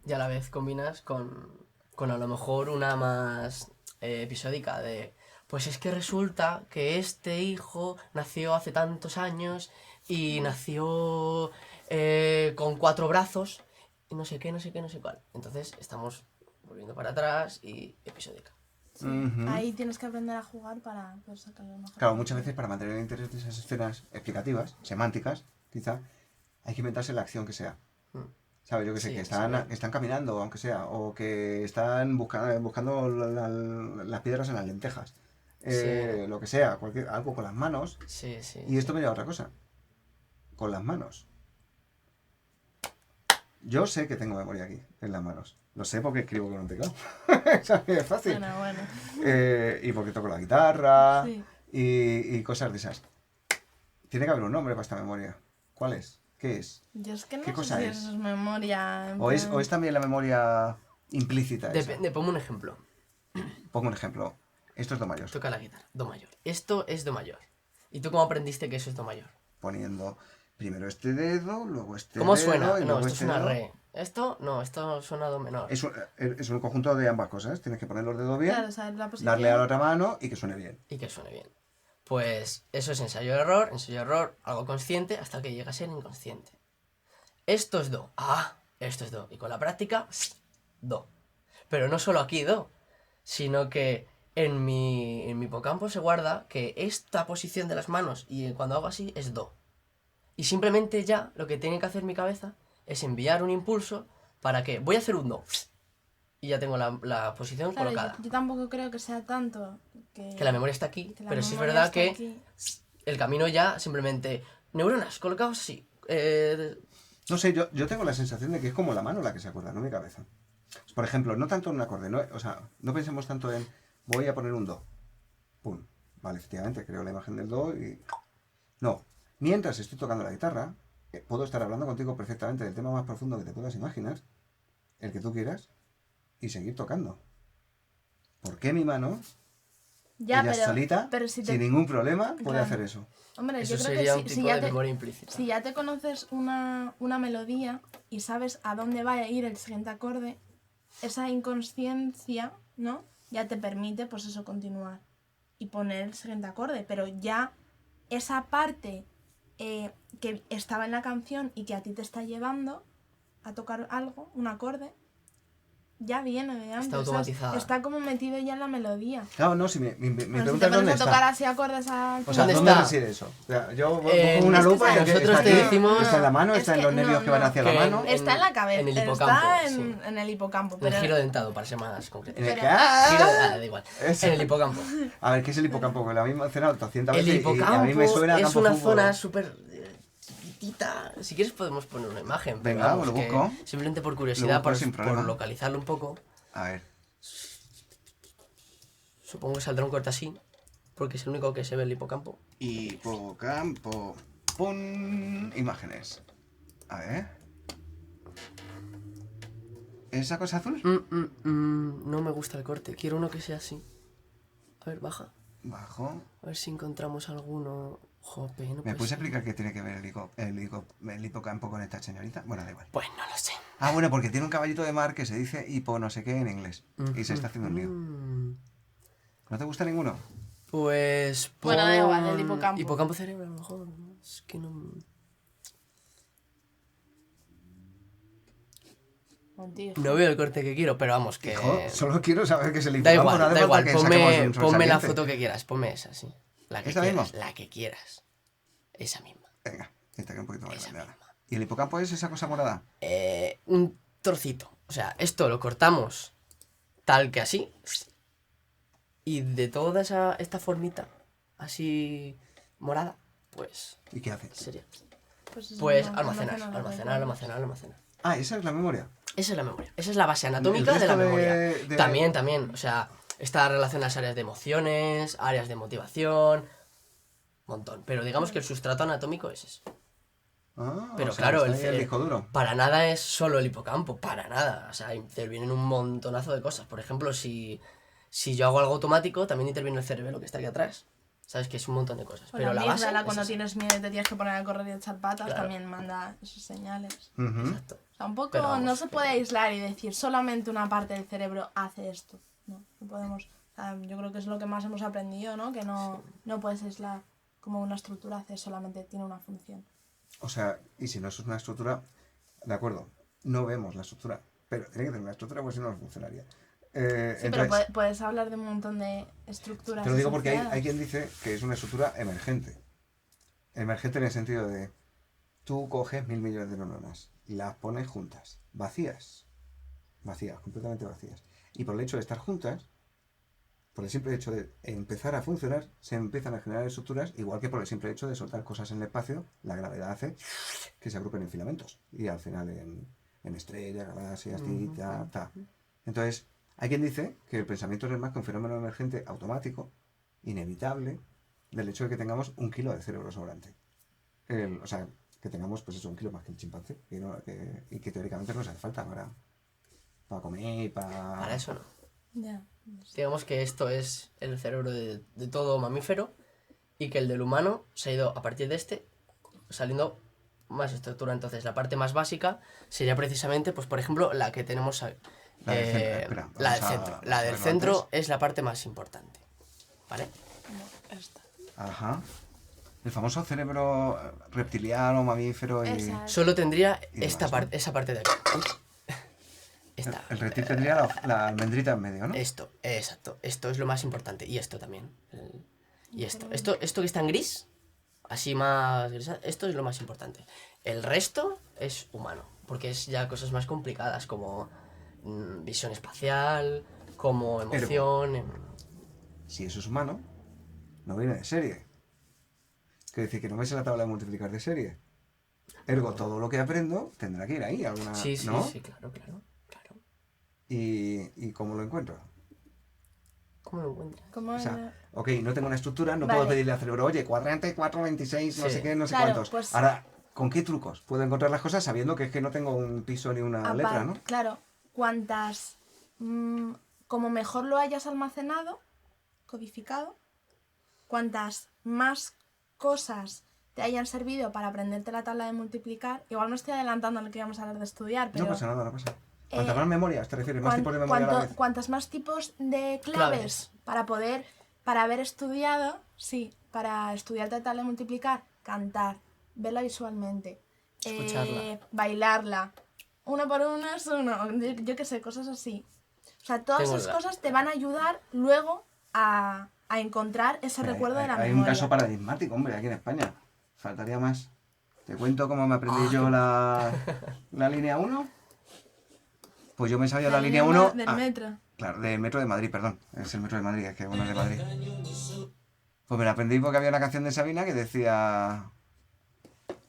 Y a la vez combinas con a lo mejor una más episódica de... Pues es que resulta que este hijo nació hace tantos años y nació con 4 brazos y no sé qué, no sé qué, no sé cuál. Entonces estamos volviendo para atrás y episódica. Sí. Ujú. Ahí tienes que aprender a jugar para poder sacarlo mejor. Claro, muchas veces para mantener el interés de esas escenas explicativas, semánticas, quizá, hay que inventarse la acción que sea. Mm. ¿Sabes? Yo que sé, Sí, que sí, bien. están caminando, aunque sea, o que están buscando las piedras en las lentejas. Sí. Lo que sea, algo con las manos. Sí, sí. Y esto me lleva a otra cosa. Con las manos. Yo sé que tengo memoria aquí, en las manos. Lo sé porque escribo con un teclado. Eso es fácil. Bueno. Y porque toco la guitarra Sí. y cosas de esas. Tiene que haber un nombre para esta memoria. ¿Cuál es? ¿Qué es? Yo es que no ¿Qué sé cosa si es? eso es memoria. en ¿O es plan- también la memoria implícita esa? Depende, pongo un ejemplo. Pongo un ejemplo. Esto es do mayor. Toca la guitarra, do mayor. Esto es do mayor. ¿Y tú cómo aprendiste que eso es do mayor? Poniendo primero este dedo, luego este ¿Cómo dedo suena? y No, luego esto este suena dedo. re. Esto, no, esto suena do menor. Es un conjunto de ambas cosas. Tienes que poner los dedos bien, Claro, saber la posición. darle a la otra mano y que suene bien. Y que suene bien. Pues eso es ensayo-error, algo consciente hasta que llega a ser inconsciente. Esto es do. Ah, esto es do. Y con la práctica, do. Pero no solo aquí do, sino que en mi hipocampo se guarda que esta posición de las manos y cuando hago así es do. Y simplemente ya lo que tiene que hacer mi cabeza es enviar un impulso para que voy a hacer un do. Y ya tengo la posición Claro, colocada. yo tampoco creo que sea tanto que Que la memoria está aquí, que la pero sí es memoria verdad está que aquí. el camino ya simplemente... Neuronas, colocados así. No sé, yo tengo la sensación de que es como la mano la que se acuerda, no mi cabeza. Por ejemplo, no tanto en un acorde, o sea, no pensemos tanto en voy a poner un do. Pum. Vale, efectivamente, creo la imagen del do y... No. Mientras estoy tocando la guitarra, puedo estar hablando contigo perfectamente del tema más profundo que te puedas imaginar, el que tú quieras, y seguir tocando. ¿Por qué mi mano, Ya, ella solita, pero si te... sin ningún problema, puede Claro. hacer eso? Hombre, Eso yo creo sería que un si tipo ya de te... memoria implícita. Si ya te conoces una melodía y sabes a dónde va a ir el siguiente acorde, esa inconsciencia, ¿no? Ya te permite, pues eso, continuar y poner el siguiente acorde. Pero ya esa parte que estaba en la canción y que a ti te está llevando a tocar algo, un acorde, ya viene de antes. Está automatizada. ¿sabes? Está como metido ya en la melodía. Claro, no, si mi Bueno, si pregunta te es dónde pones a tocar está. así acordes a... O sea, ¿Dónde ¿dónde está? reside eso? O sea, yo En- pongo una es que lupa y nosotros está te aquí, decimos- está en la mano, Es está en que los nervios no, que van no. hacia la Que mano. Está en la cabeza, en el hipocampo, está sí. en el hipocampo. En el Pero giro dentado, para ser más concreto. En el Pero- que... ¡Ah! Giro da igual. Eso. En el hipocampo. A ver, ¿qué es el hipocampo? Que lo mismo he mencionado 200 El veces y hipocampo a mí me suena a es campo una fútbol. zona súper chiquitita. Si quieres podemos poner una imagen. Pero Venga, vamos, lo que busco. simplemente por Lo curiosidad, busco sin por problema. localizarlo un poco. A ver. Supongo que saldrá un corte así, porque es el único que se ve el hipocampo. Hipocampo. Pon imágenes. A ver. ¿Esa cosa azul? No me gusta el corte, quiero uno que sea así. A ver, baja. Bajo. A ver si encontramos alguno. Jope, no ¿Me puede puedes ser. explicar qué tiene que ver el hipocampo con esta señorita? Bueno, da igual. Pues no lo sé. Ah, bueno, porque tiene un caballito de mar que se dice hipo no sé qué en inglés. Y se está haciendo un lío. ¿No te gusta ninguno? Pues. Bueno, da igual, el pon hipocampo. Hipocampo cerebro, a lo mejor. Es que no. Tío. No veo el corte que quiero, pero vamos, que. Hijo, solo quiero saber qué es el Da hipocampo. igual, no hace da falta igual. que saquemos un Ponme la sobresaliente. foto que quieras, ponme esa, sí. La que ¿Esta quieras, misma? la que quieras. Esa misma. Venga, esta que un poquito más Esa grande ahora. misma. ¿Y el hipocampo es esa cosa morada? Un trocito. O sea, esto lo cortamos tal que así. Y de toda esta formita así morada, pues ¿Y qué hace? sería. Pues, Pues no, almacenar, los almacenar, recuerdos. almacenar. Ah, esa es la memoria. Esa es la memoria. Esa es la base anatómica El de la resto memoria. de- También. O sea, está relación a las áreas de emociones, áreas de motivación. Montón. Pero digamos que el sustrato anatómico es eso. Ah, Pero o sea, claro, está ahí el cere- disco duro. Para nada es solo el hipocampo, para nada. O sea, intervienen un montonazo de cosas. Por ejemplo, si yo hago algo automático, también interviene el cerebelo que está aquí atrás. Sabes que es un montón de cosas. O Pero la base. amígdala, es cuando esa. tienes miedo y te tienes que poner a correr y echar patas, Claro. también manda esos señales. Ujú. Exacto. O sea, un poco Pero vamos, no se que- puede aislar y decir solamente una parte del cerebro hace esto. No podemos. O sea, yo creo que es lo que más hemos aprendido, ¿no? Que no puedes aislar como una estructura hace, solamente tiene una función. O sea, y si no es una estructura, de acuerdo, no vemos la estructura, pero tiene que tener una estructura porque si no, no funcionaría. Sí, Entonces, pero puedes hablar de un montón de estructuras. te lo digo porque hay asociadas. quien dice que es una estructura emergente. Emergente en el sentido de, tú coges 1000 millones de neuronas, las pones juntas, vacías, completamente vacías. Y por el hecho de estar juntas, por el simple hecho de empezar a funcionar, se empiezan a generar estructuras, igual que por el simple hecho de soltar cosas en el espacio, la gravedad hace que se agrupen en filamentos. Y al final en estrellas, galaxias, ta. Entonces, hay quien dice que el pensamiento es más que un fenómeno emergente automático, inevitable, del hecho de que tengamos 1 kilo de cerebro sobrante. O sea, que tengamos, pues eso, 1 kilo más que el chimpancé. Y que teóricamente nos hace falta para comer y para... Para eso no. Ya. Digamos que esto es el cerebro de todo mamífero y que el del humano se ha ido a partir de este saliendo más estructura. Entonces, la parte más básica sería precisamente, pues por ejemplo, la que tenemos ahí. La del centro, espera, La vamos del a centro. La del verlo centro antes. es la parte más importante. ¿Vale? No, esta. Ajá. El famoso cerebro reptiliano, mamífero y... Esa. Solo tendría Y esta demás, parte, esa parte de aquí. Esta. El reptil tendría la almendrita en medio, ¿no? Esto, exacto. Esto es lo más importante. Y esto también. Y esto. Esto que está en gris, así más grisa, esto es lo más importante. El resto es humano, porque es ya cosas más complicadas, como visión espacial, como emoción. Si eso es humano, no viene de serie. Quiere decir que no ves en la tabla de multiplicar de serie. Ergo, todo lo que aprendo tendrá que ir ahí, alguna, Sí, sí, ¿no? sí, claro. ¿Y cómo lo encuentro? ¿Cómo lo encuentras? ¿Cómo O sea, era? ok, no tengo una estructura, no Vale. puedo pedirle al cerebro, oye, cuadrante 426, no Sí. sé qué, no sé Claro, cuántos. pues- Ahora, ¿con qué trucos puedo encontrar las cosas sabiendo que es que no tengo un piso ni una letra, ¿no? Claro, cuantas. Como mejor lo hayas almacenado, codificado, cuantas más cosas te hayan servido para aprenderte la tabla de multiplicar, igual me estoy adelantando a lo que íbamos a hablar de estudiar, pero No pasa nada, no pasa. ¿Cuántas eh, más memorias te refieres? ¿Más tipos de memoria a la vez? cuantas más tipos de Claves. claves para haber estudiado, sí, para estudiarte la tabla de multiplicar, cantar, verla visualmente, Escucharla. bailarla, 1 por 1 es 1. Yo qué sé, cosas así. O sea, todas Tengo esas la- cosas te van a ayudar luego a encontrar ese recuerdo de la Hay un memoria. caso paradigmático, hombre, aquí en España. Faltaría más. ¿Te cuento cómo me aprendí Ah, yo qué- la línea 1? Pues yo me sabía la La línea línea 1... del metro. Claro, del metro de Madrid, perdón. Es el metro de Madrid, es que uno es de Madrid. Pues me la aprendí porque había una canción de Sabina que decía...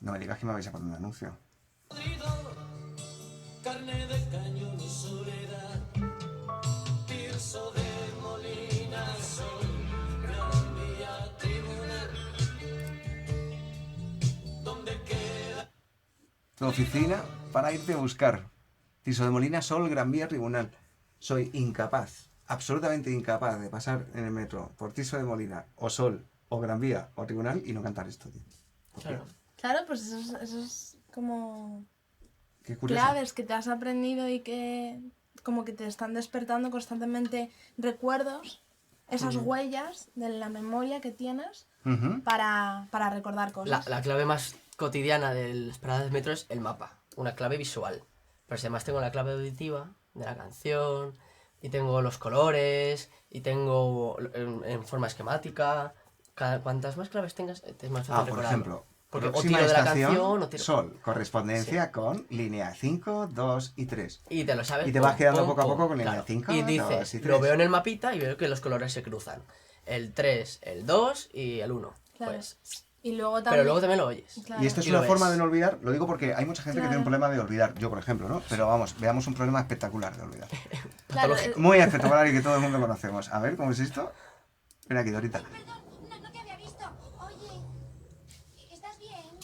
No me digas que me vais a poner un anuncio. Carne de cañón y soledad, Tirso de Molina, Sol, Gran Vía, Tribunal, donde queda. Tu oficina para irte a buscar. Tirso de Molina, Sol, Gran Vía, Tribunal. Soy incapaz, absolutamente incapaz de pasar en el metro por Tirso de Molina, o Sol, o Gran Vía, o Tribunal y no cantar esto, tío. ¿Por qué? Claro. Claro, pues eso es como Qué curioso. claves que te has aprendido y que como que te están despertando constantemente recuerdos, esas huellas de la memoria que tienes Ujú. para recordar cosas. La clave más cotidiana de las paradas de metro es el mapa, una clave visual. Pero si además tengo la clave auditiva de la canción, y tengo los colores, y tengo en forma esquemática. Cuantas más claves tengas, es más fácil Por recordarlo. ejemplo, Porque o próxima tiro de la estación, canción o tiro... Sol, correspondencia con línea 5, 2 y 3. Y te lo sabes. Y te vas pum, quedando pum, poco a pum, poco con línea claro. 5, Y 2 dices, y 3. lo veo en el mapita y veo que los colores se cruzan. El 3, el 2 y el 1. Claro. Pues, Y luego también... pero luego también lo oyes. Claro. Y esto es Y lo una forma ves. de no olvidar, lo digo porque hay mucha gente que tiene un Claro. problema de olvidar, yo por ejemplo, ¿no? Pero vamos, veamos un problema espectacular de olvidar. Claro, Muy espectacular y que todo el mundo conocemos. A ver, ¿cómo es esto? Ven aquí, Dorita. Perdón, no te había visto. Oye, ¿estás bien?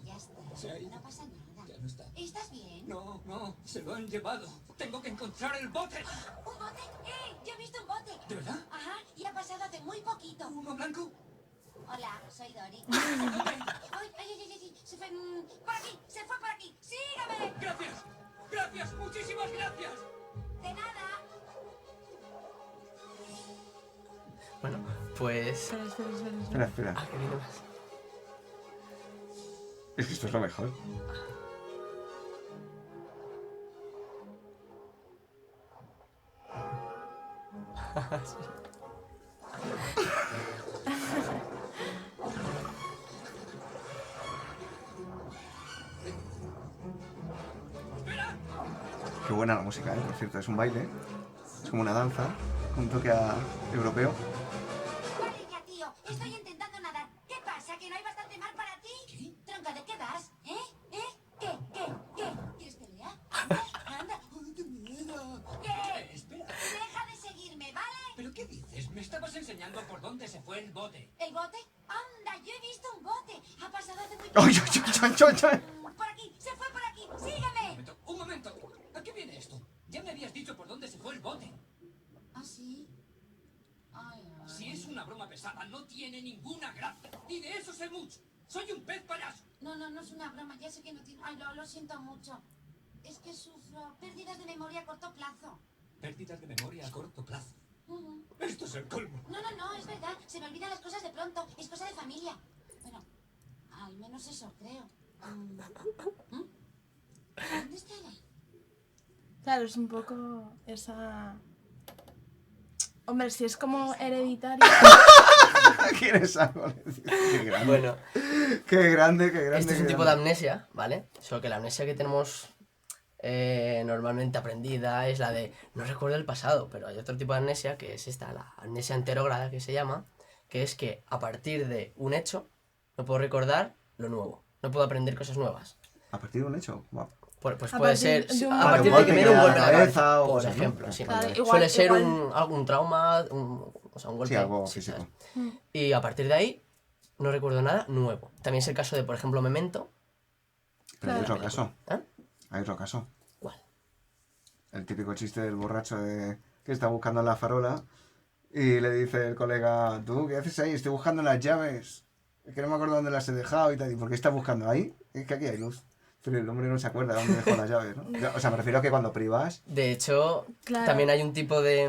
Ya está. No pasa nada. Ya no está. ¿Estás bien? No, se lo han llevado. Tengo que encontrar el bote. ¿Un bote? Yo he visto un bote. ¿De verdad? Ajá, y ha pasado hace muy poquito. ¿Uno blanco? Hola, soy Dori. Ay, se fue por aquí, se fue por aquí. ¡Sígame! Gracias, muchísimas gracias. De nada. Bueno, pues... Espera. Espera. Ah, que viene más. Es que esto es lo mejor. Qué buena la música, por cierto. Es un baile. Es como una danza. Con un toque europeo. Vale ya, tío. Estoy intentando nadar. ¿Qué pasa? ¿Que no hay bastante mar para ti? ¿Qué? Tronca, ¿de qué vas? ¿Qué? ¿Quieres pelear? Anda. ¡Qué miedo! ¿Qué? Espera. Deja de seguirme, ¿vale? ¿Pero qué dices? Me estabas enseñando por dónde se fue el bote. ¿El bote? Anda, yo he visto un bote. Ha pasado hace muy ¡Ay, poco. ay! Por aquí, se fue por aquí. Sígame. Un momento. ¿A qué viene esto? Ya me habías dicho por dónde se fue el bote. ¿Ah, sí? Ay. Si es una broma pesada, no tiene ninguna gracia. Y de eso sé mucho. Soy un pez payaso. No es una broma. Ya sé que no tiene... Ay, lo siento mucho. Es que sufro pérdidas de memoria a corto plazo. Pérdidas de memoria a corto plazo. Ujú. Esto es el colmo. No, es verdad. Se me olvidan las cosas de pronto. Es cosa de familia. Bueno, al menos eso creo. ¿Dónde estará? Claro, es un poco esa... Hombre, si es como hereditario... ¿Quieres algo? Qué grande. Bueno, Qué grande. este es un qué tipo de grande. amnesia, ¿vale? Solo que la amnesia que tenemos normalmente aprendida es la de no recuerdo el pasado, pero hay otro tipo de amnesia que es esta, la amnesia anterógrada que se llama, que es que a partir de un hecho no puedo recordar lo nuevo, no puedo aprender cosas nuevas. A partir de un hecho. Guau. Pues A puede partir ser de un a golpe. partir de que me dé un golpe en la cabeza, o por cosas, ¿no? ejemplo, sí. Claro, igual- Suele ser igual- algún trauma, o sea, un golpe. Sí, algo sí, físico. ¿sabes? Y a partir de ahí no recuerdo nada nuevo. También es el caso de, por ejemplo, Memento. Pero hay Claro. otro caso. ¿Eh? Hay otro caso. ¿Cuál? El típico chiste del borracho que está buscando la farola y le dice el colega, ¿tú qué haces ahí? Estoy buscando las llaves. Es que no me acuerdo dónde las he dejado y tal. ¿Y por qué estás buscando ahí? Es que aquí hay luz. Pero el hombre no se acuerda dónde dejó las llaves, ¿no? O sea, me refiero a que cuando privas... De hecho, Claro. también hay un tipo de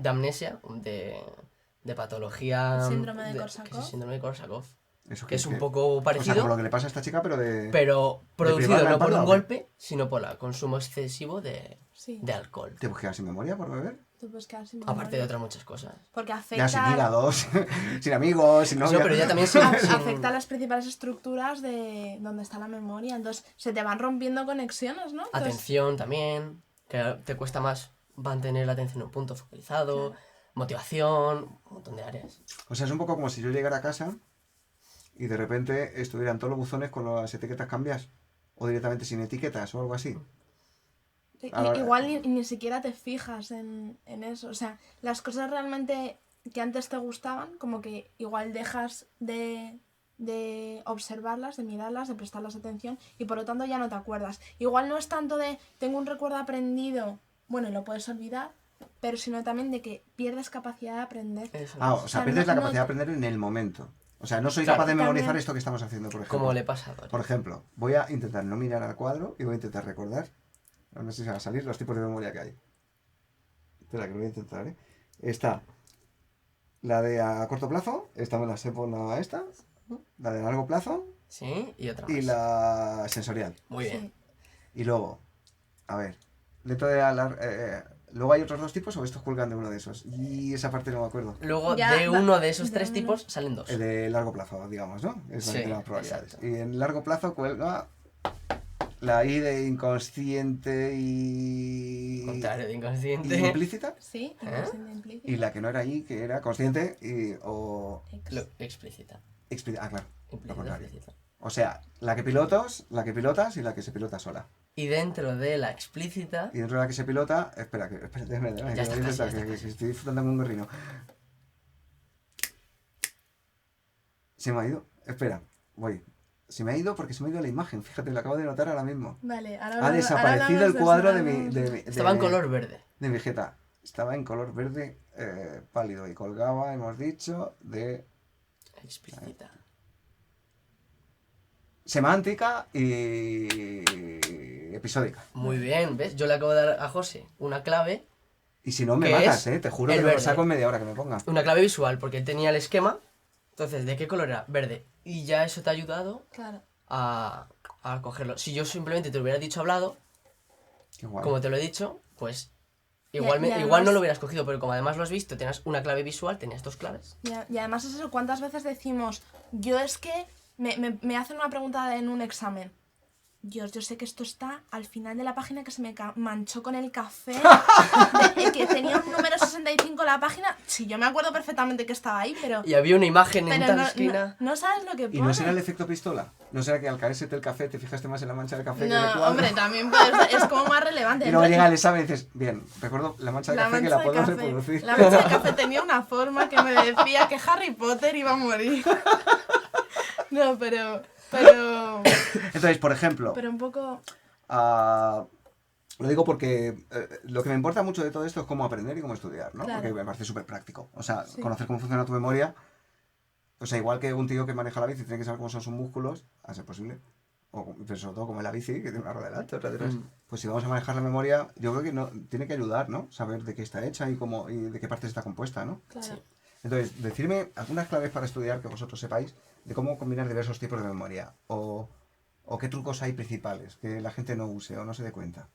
amnesia, de patología... Síndrome de que Korsakoff. es el síndrome de Korsakoff. Eso que es un que- poco O sea, parecido, como lo que le pasa a esta chica, pero de... pero producido privarla no en por pala, un ¿o qué? golpe, sino por el consumo excesivo Sí. de alcohol. ¿Te puedes quedar sin memoria por beber? Tú puedes quedar sin Aparte de memoria. otras muchas cosas. Porque Ya afecta, sin hígado, sin amigos, sin No, novia. pero ya también sin, sin- afecta a las principales estructuras de donde está la memoria. Entonces se te van rompiendo conexiones, ¿no? Entonces, atención también, que te cuesta más mantener la atención en un punto focalizado, Claro. motivación, un montón de áreas. O sea, es un poco como si yo llegara a casa y de repente estuvieran todos los buzones con las etiquetas cambiadas. O directamente sin etiquetas o algo así. Ahora- igual ni siquiera te fijas en eso. O sea, las cosas realmente que antes te gustaban, como que igual dejas de observarlas, de mirarlas, de prestarlas atención y por lo tanto ya no te acuerdas. Igual no es tanto de tengo un recuerdo aprendido, bueno, y lo puedes olvidar, pero sino también de que pierdes capacidad de aprender. Eso Ah, es. o sea, sea, pierdes no- la no capacidad de te- aprender en el momento. O sea, no soy Claro. capaz de memorizar También- esto que estamos haciendo, por ejemplo. Como le pasa a Dori. Por ejemplo, voy a intentar no mirar al cuadro y voy a intentar recordar. No sé si van a salir los tipos de memoria que hay. Espera, que lo voy a intentar, ¿eh? Está la de a corto plazo, esta me la sé por la esta. La de a largo plazo Sí, y otra y más. la sensorial. Muy bien. Sí. Y luego, a ver, dentro de luego hay otros dos tipos o estos cuelgan de uno de esos. Y esa parte no me acuerdo. Luego, Ya, de uno de esos de tres uno. tipos salen dos. El de largo plazo, digamos, ¿no? Es la que Sí, tiene más probabilidades. exacto. Y en largo plazo cuelga la I de inconsciente y... Contrario de y inconsciente. implícita. Sí, inconsciente implícito. Y la que no era I, que era consciente o... Lo explícita. Ah, claro, lo Implícita, contrario. explícita. O sea, la que pilotas y la que se pilota sola. Y dentro de la explícita, Y dentro de la que se pilota... Espera, déjame, Ya que está voy a casi, intentar, ya está que casi. estoy disfrutando como un guerrino. Se me ha ido. Espera, voy. Se me ha ido porque se me ha ido la imagen. Fíjate, lo acabo de notar ahora mismo. Vale, ahora Ha ahora desaparecido hablamos el cuadro de eso, mi... hablamos de eso. estaba en color verde. De mi jeta. Estaba en color verde pálido y colgaba, hemos dicho, de Explícita. semántica y episódica. Muy bien, ¿ves? Yo le acabo de dar a José una clave Y si no me ¿Qué matas, es? te juro El que me lo verde. saco en media hora que me ponga. Una clave visual, porque él tenía el esquema. Entonces, ¿de qué color era? Verde. Y ya eso te ha ayudado Claro. a cogerlo. Si yo simplemente te lo hubiera dicho hablado, Qué guay. como te lo he dicho, pues Y igual, además- igual no lo hubieras cogido, pero como además lo has visto, tenías una clave visual, tenías dos claves. Y además es eso, ¿cuántas veces decimos, yo es que me hacen una pregunta en un examen? Dios, yo sé que esto está al final de la página que se me manchó con el café, que tenía un número 65 la página. Sí, yo me acuerdo perfectamente que estaba ahí, pero, Y había una imagen en pero tal no, esquina. no sabes lo que ¿Y pone. no será el efecto pistola? ¿No será que al caérsete el café te fijaste más en la mancha del café que en el No, cuadro? hombre, también puede ser, es como más relevante. Y luego Entonces, llega el examen y dices, bien, recuerdo la mancha de café que la de puedo café. reproducir. La mancha de café tenía una forma que me decía que Harry Potter iba a morir. No, pero Entonces, por ejemplo, un poco... lo digo porque lo que me importa mucho de todo esto es cómo aprender y cómo estudiar, ¿no? Claro. Porque me parece súper práctico. O sea, Sí. conocer cómo funciona tu memoria. O sea, igual que un tío que maneja la bici tiene que saber cómo son sus músculos, a ser posible. Pero sobre todo como en la bici, que tiene una rueda delante, otra detrás. Pues si vamos a manejar la memoria, yo creo que no, tiene que ayudar, ¿no? Saber de qué está hecha y cómo y de qué partes está compuesta, ¿no? Claro. Sí. Entonces, decirme algunas claves para estudiar que vosotros sepáis de cómo combinar diversos tipos de memoria. O qué trucos hay principales que la gente no use o no se dé cuenta.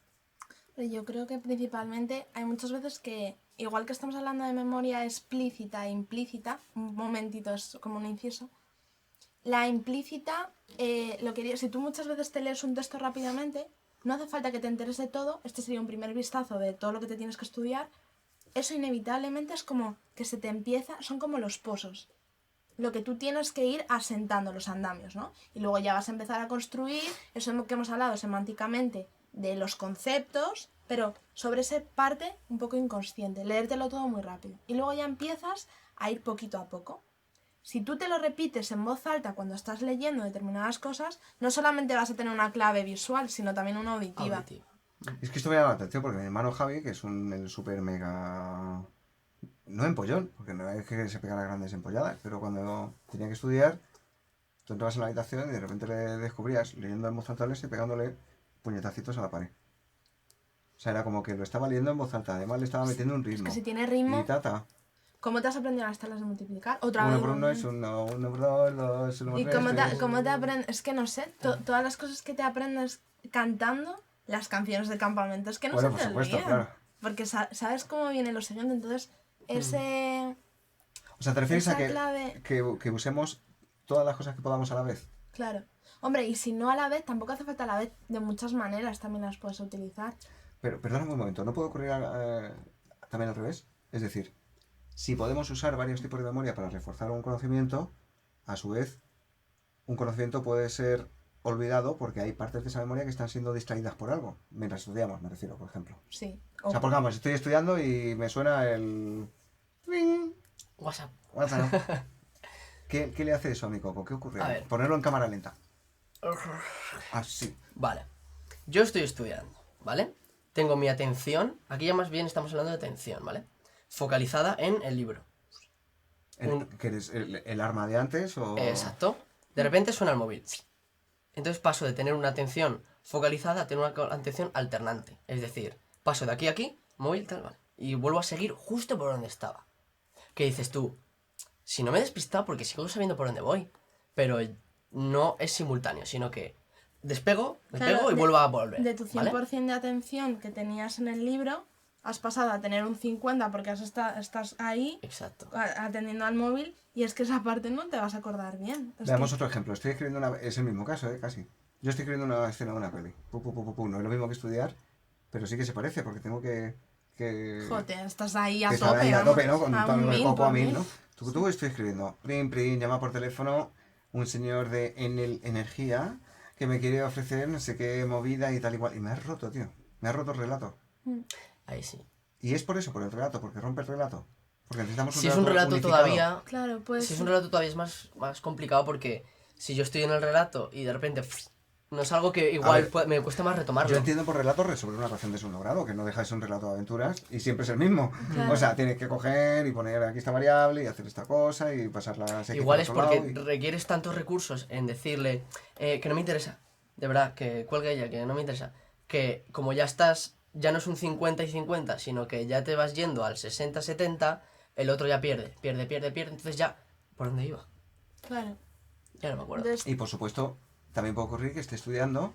Pero yo creo que principalmente hay muchas veces que, igual que estamos hablando de memoria explícita e implícita, un momentito, es como un inciso, la implícita, si tú muchas veces te lees un texto rápidamente, no hace falta que te enteres de todo, este sería un primer vistazo de todo lo que te tienes que estudiar, eso inevitablemente es como que se te empieza, son como los pozos. Lo que tú tienes que ir asentando los andamios, ¿no? Y luego ya vas a empezar a construir eso que hemos hablado semánticamente de los conceptos, pero sobre esa parte un poco inconsciente, leértelo todo muy rápido. Y luego ya empiezas a ir poquito a poco. Si tú te lo repites en voz alta cuando estás leyendo determinadas cosas, no solamente vas a tener una clave visual, sino también una auditiva. Auditiva. Es que esto me llama la atención porque mi hermano Javi, que es el súper mega... No empollón, porque no es que se pegara grandes empolladas, pero cuando tenía que estudiar, tú entrabas en la habitación y de repente le descubrías leyendo en voz alta y pegándole puñetacitos a la pared. O sea, era como que lo estaba leyendo en voz alta, además le estaba metiendo un ritmo. Que si tiene ritmo, Y tata. ¿Cómo te has aprendido las tablas de multiplicar? Otra Uno vez. por uno es uno, uno por dos, dos, uno por ¿Y tres, cómo te aprendes? Es que no sé, todas las cosas que te aprendes cantando, las canciones de campamento, es que no Bueno, se por te supuesto, olvidan. claro. Porque sabes cómo viene lo siguiente, entonces ese... O sea, ¿te refieres a Esa clave- que usemos todas las cosas que podamos a la vez? Claro. Hombre, y si no a la vez, tampoco hace falta a la vez, de muchas maneras también las puedes utilizar. Pero, perdóname un momento, ¿no puede ocurrir también al revés? Es decir, si podemos usar varios tipos de memoria para reforzar un conocimiento, a su vez, un conocimiento puede ser olvidado porque hay partes de esa memoria que están siendo distraídas por algo, mientras estudiamos, me refiero, por ejemplo. Sí. O sea, pongamos, estoy estudiando y me suena el... ¡Tring! WhatsApp. WhatsApp. ¿Qué le hace eso a mi coco? ¿Qué ocurre? A ver. Ponerlo en cámara lenta. Así. Vale. Yo estoy estudiando, ¿vale? Tengo mi atención, aquí ya más bien estamos hablando de atención, ¿vale? Focalizada en el libro. ¿Que eres el arma de antes o...? Exacto. De repente suena el móvil. Entonces paso de tener una atención focalizada a tener una atención alternante. Es decir, paso de aquí a aquí, móvil, tal, vale. Y vuelvo a seguir justo por donde estaba. ¿Qué dices tú? Si no me he despistado porque sigo sabiendo por dónde voy. Pero no es simultáneo, sino que despego, me Claro, pego y vuelvo a volver. De tu ¿vale? 100% de atención que tenías en el libro, has pasado a tener un 50% porque estás ahí Exacto. atendiendo al móvil y es que esa parte no te vas a acordar bien. Es Veamos que- otro ejemplo. Estoy escribiendo una... Es el mismo caso, casi. Yo estoy escribiendo una escena de una peli. No es lo mismo que estudiar, pero sí que se parece, porque tengo que... Joder, estás ahí a que tope. estar ahí a vamos, tope, ¿no? Con a todo un el mil coco por a mil, mil. ¿no? Tú estoy escribiendo. Prim, llama por teléfono un señor de Enel Energía que me quiere ofrecer no sé qué movida y tal igual. Y me has roto, tío. Me has roto el relato. Ahí sí. Y es por eso, por el relato, porque rompe el relato. Porque necesitamos Si es un relato unificado. todavía... Claro, pues... Si es un relato todavía es más complicado porque si yo estoy en el relato y de repente no es algo que igual ver, me cuesta más retomarlo. Yo entiendo por relato sobre una relación de segundo grado, que no deja de ser un relato de aventuras y siempre es el mismo. Claro. O sea, tienes que coger y poner aquí esta variable y hacer esta cosa y pasarla a X Igual por es otro porque lado requieres tantos recursos en decirle que no me interesa, de verdad, que cuelgue ella, que no me interesa. Que como ya estás, ya no es un 50 y 50, sino que ya te vas yendo al 60-70, el otro ya pierde, entonces ya, ¿por dónde iba? Claro. Ya no me acuerdo. Entonces, Y por supuesto, también puede ocurrir que esté estudiando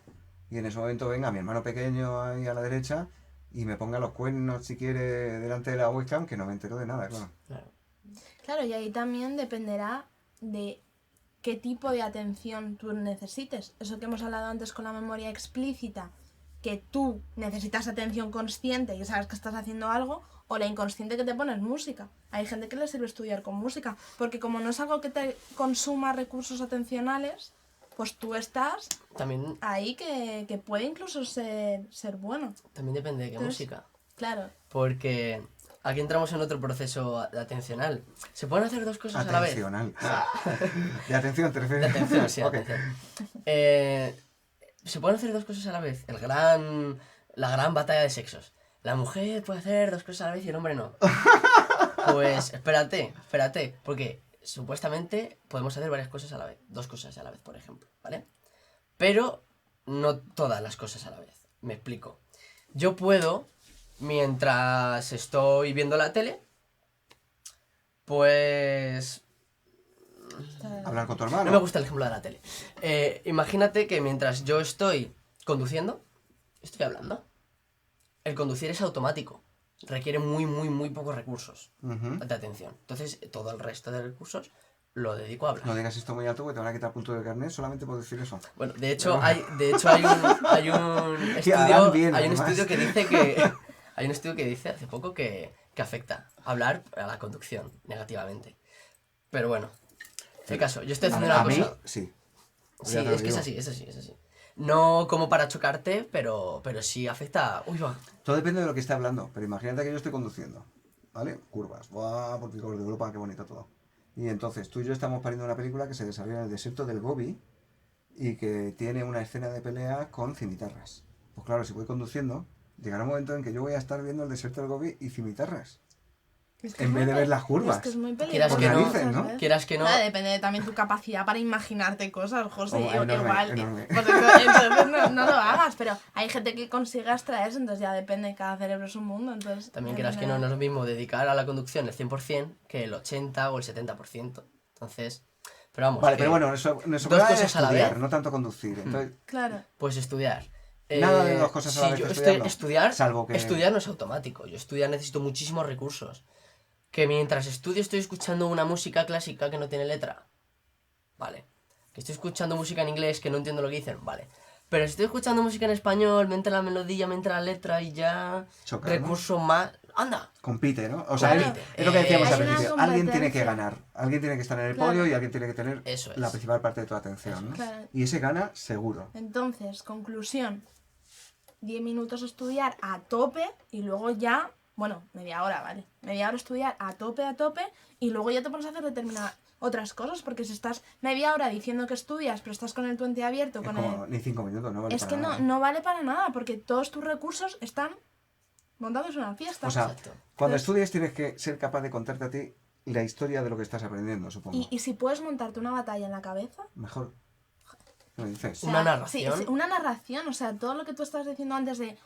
y en ese momento venga mi hermano pequeño ahí a la derecha y me ponga los cuernos, si quiere, delante de la webcam, que no me entero de nada, claro. Claro. claro, y ahí también dependerá de qué tipo de atención tú necesites. Eso que hemos hablado antes con la memoria explícita, que tú necesitas atención consciente y sabes que estás haciendo algo, o la inconsciente que te pones música. Hay gente que le sirve estudiar con música, porque como no es algo que te consuma recursos atencionales, pues tú estás También, ahí que puede incluso ser bueno. también depende de qué Entonces, música. Claro. Porque aquí entramos en otro proceso atencional. Se pueden hacer dos cosas a la vez. Atencional. De atención, te De refieres. atención, sí, Ok. atención. Se pueden hacer dos cosas a la vez. La gran batalla de sexos. La mujer puede hacer dos cosas a la vez y el hombre no. Pues espérate, porque supuestamente podemos hacer varias cosas a la vez. Dos cosas a la vez, por ejemplo, ¿vale? Pero no todas las cosas a la vez. Me explico. Yo puedo, mientras estoy viendo la tele, pues... Hablar con tu No hermano. me gusta el ejemplo de la tele. Imagínate que mientras yo estoy conduciendo, estoy hablando. El conducir es automático. Requiere muy pocos recursos Ujú. de atención. Entonces, todo el resto de recursos lo dedico a hablar. No digas esto muy alto porque te van a quitar punto de carnet solamente por decir eso. Bueno, de hecho hay un Que harán estudio, bien, hay un además. estudio que dice que hay un estudio que dice hace poco que afecta hablar a la conducción negativamente. Pero bueno, el caso, yo estoy haciendo A una mí, cosa. sí. Sí, Ya te lo es que es digo. así. No como para chocarte, pero sí afecta. Uy, va. Todo depende de lo que esté hablando, pero imagínate que yo estoy conduciendo, ¿vale? Curvas, ¡buah! Por picos de Europa, qué bonito todo. Y entonces tú y yo estamos pariendo una película que se desarrolla en el desierto del Gobi y que tiene una escena de pelea con cimitarras. Pues claro, si voy conduciendo, llegará un momento en que yo voy a estar viendo el desierto del Gobi y cimitarras. Es que en es vez muy de ver pe- las curvas. Es que es muy Quieras peligroso. que no, muchas ¿no? veces. Quieras que no. Claro, depende de también tu capacidad para imaginarte cosas, José. Oh, enorme, igual. enorme. Pues entonces no lo hagas, pero hay gente que consigue abstraerse, entonces ya depende, cada cerebro es un mundo. Entonces, También quieras que no, no es lo mismo dedicar a la conducción el 100% que el 80 o el 70%. Entonces, pero vamos. Vale, que pero bueno, eso dos era cosas a la estudiar, vez. no tanto conducir. Entonces, Claro. Pues estudiar. Nada de dos cosas a la si vez yo estudiando, estudiar, salvo que- estudiar no es automático. Yo estudiar necesito muchísimos recursos. Que mientras estudio estoy escuchando una música clásica que no tiene letra. Vale. Que estoy escuchando música en inglés que no entiendo lo que dicen. Vale. Pero si estoy escuchando música en español, me entra la melodía, me entra la letra y ya... Choca, ¿no? recurso más... ¡Anda! compite, ¿no? O sea, Claro. es lo que decíamos Hay al una principio. Alguien tiene que competencia. ganar. Alguien tiene que estar en el Claro. podio y alguien tiene que tener Eso es. la principal parte de tu atención, ¿no? Claro. Y ese gana seguro. Entonces, conclusión. 10 minutos estudiar a tope y luego ya, bueno, media hora, ¿vale? Media hora estudiar a tope y luego ya te pones a hacer determinadas otras cosas, porque si estás media hora diciendo que estudias, pero estás con el Twenty abierto, Es con como, el... ni 5 minutos, ¿no? Vale Es para que nada. no vale para nada, porque todos tus recursos están montados en una fiesta. O sea, Exacto. cuando Entonces- estudies tienes que ser capaz de contarte a ti la historia de lo que estás aprendiendo, supongo. Y si puedes montarte una batalla en la cabeza... Mejor. ¿Qué me dices? o sea, Una narración. sí, una narración, o sea, todo lo que tú estabas diciendo antes de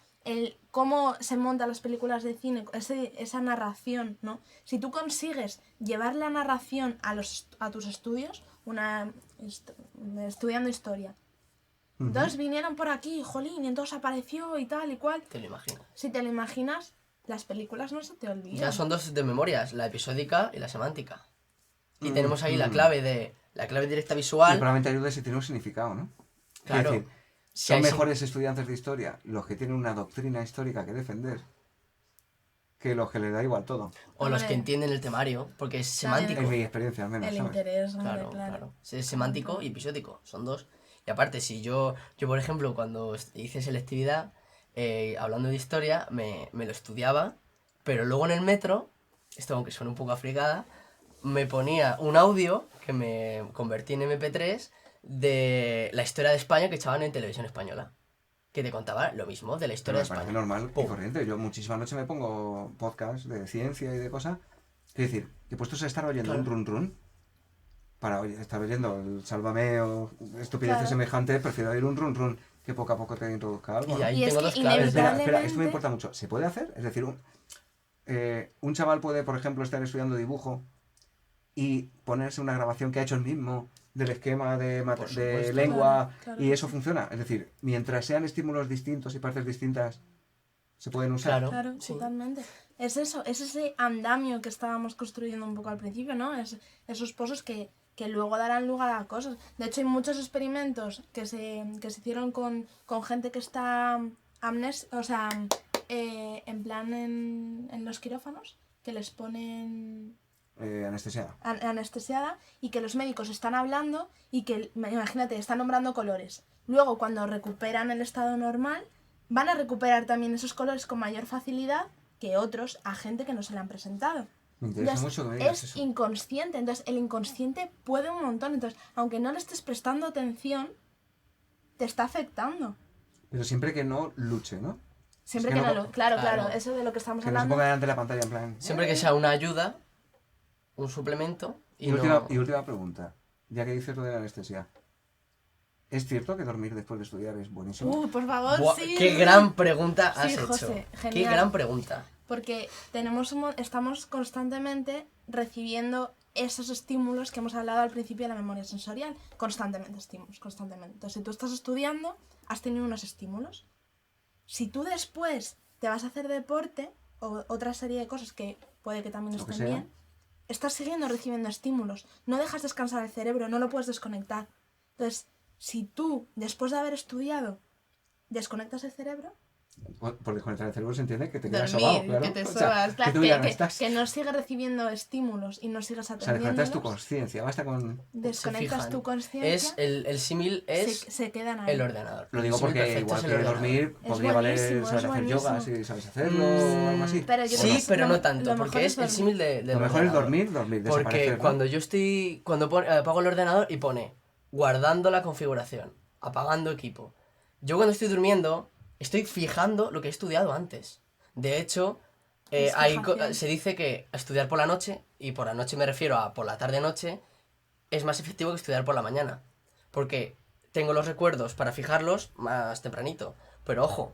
cómo se montan las películas de cine, esa narración, ¿no? Si tú consigues llevar la narración a tus estudios, estudiando historia. Entonces vinieron por aquí, jolín, y entonces apareció y tal y cual. Te lo imaginas. Si te lo imaginas, las películas no se te olvidan. Ya son dos de memorias, la episódica y la semántica. Y tenemos ahí la clave directa Y visual. probablemente ayude si tiene un significado, ¿no? Claro. Es decir, Si son hay mejores estudiantes de historia los que tienen una doctrina histórica que defender que los que les da igual todo. O los Hombre. que entienden el temario, porque es También. semántico. En mi experiencia, al menos, El ¿sabes? interés, hombre, Claro, claro. claro. Es semántico y episódico, son dos. Y aparte, si yo por ejemplo, cuando hice selectividad, hablando de historia, me lo estudiaba, pero luego en el metro, esto aunque suene un poco africada, me ponía un audio que me convertí en MP3 de la historia de España que echaban en televisión española. Que te contaba lo mismo de la Pero historia me de parece España. normal y Pum. corriente. Yo muchísimas noches me pongo podcast de ciencia y de cosas. Es decir, que puestos a estar oyendo Claro. un run run, para estar oyendo el Sálvame o estupideces Claro. semejantes, prefiero oír un run run que poco a poco te introduzca algo. Y ¿no? ahí Y es tengo que dos claves. Espera, inevitable- espera, esto me Probablemente- importa mucho. ¿Se puede hacer? Es decir, un chaval puede, por ejemplo, estar estudiando dibujo y ponerse una grabación que ha hecho él mismo del esquema de Por supuesto. lengua Claro, claro. y eso funciona. Es decir, mientras sean estímulos distintos y partes distintas, se pueden usar. Claro. Claro, Sí. totalmente. Es eso, es ese andamio que estábamos construyendo un poco al principio, ¿no? Es esos pozos que luego darán lugar a cosas. De hecho, hay muchos experimentos que se hicieron con gente que está o sea, en plan en los quirófanos, que les ponen Anestesiada. anestesiada y que los médicos están hablando y que, imagínate, están nombrando colores. Luego, cuando recuperan el estado normal, van a recuperar también esos colores con mayor facilidad que otros a gente que no se le han presentado. Me interesa Entonces, mucho que me digas es eso. inconsciente, entonces el inconsciente puede un montón, entonces aunque no le estés prestando atención, te está afectando. Pero siempre que no luche, ¿no? Siempre Es que que no no- lo... Claro, claro. claro, eso de lo que estamos Que no se hablando. ponga delante de la pantalla en plan. Siempre que sea una ayuda, un suplemento y, Y, no... última pregunta, ya que dices lo de la anestesia. ¿Es cierto que dormir después de estudiar es buenísimo? Por favor, Buah, sí. ¡Qué gran pregunta has Sí, hecho! José, ¡Qué genial. gran pregunta! Porque estamos constantemente recibiendo esos estímulos que hemos hablado al principio de la memoria sensorial. Constantemente estímulos, constantemente. Entonces, si tú estás estudiando, has tenido unos estímulos. Si tú después te vas a hacer deporte o otra serie de cosas que puede que también Lo que estén sea. bien, estás siguiendo recibiendo estímulos. No dejas descansar el cerebro, no lo puedes desconectar. Entonces, si tú, después de haber estudiado, desconectas el cerebro, Por desconectar el cerebro se entiende que te quedas dormir, sobado, claro. que te O sea, sobas, claro, que tú ya no que estás. que no sigues recibiendo estímulos y no sigas O sea, desconectas tu atendiendo, conciencia, basta con... desconectas fijan. tu conciencia, Es el símil es se quedan ahí. el ordenador. Lo digo El símil porque perfecto igual es el que ordenador. dormir Es podría valer buenísimo, saber es hacer yoga buenísimo. si sabes hacerlo o algo así. Pero yo Sí, creo que pero lo- no tanto, lo porque mejor es el dormir. símil del Lo mejor es ordenador. dormir, Porque desaparecer, ¿no? cuando yo estoy. Cuando apago el ordenador y pone guardando la configuración, apagando equipo. Yo cuando estoy durmiendo, estoy fijando lo que he estudiado antes. De hecho, Se dice que estudiar por la noche, y por la noche me refiero a por la tarde-noche, es más efectivo que estudiar por la mañana. Porque tengo los recuerdos para fijarlos más tempranito. Pero ojo,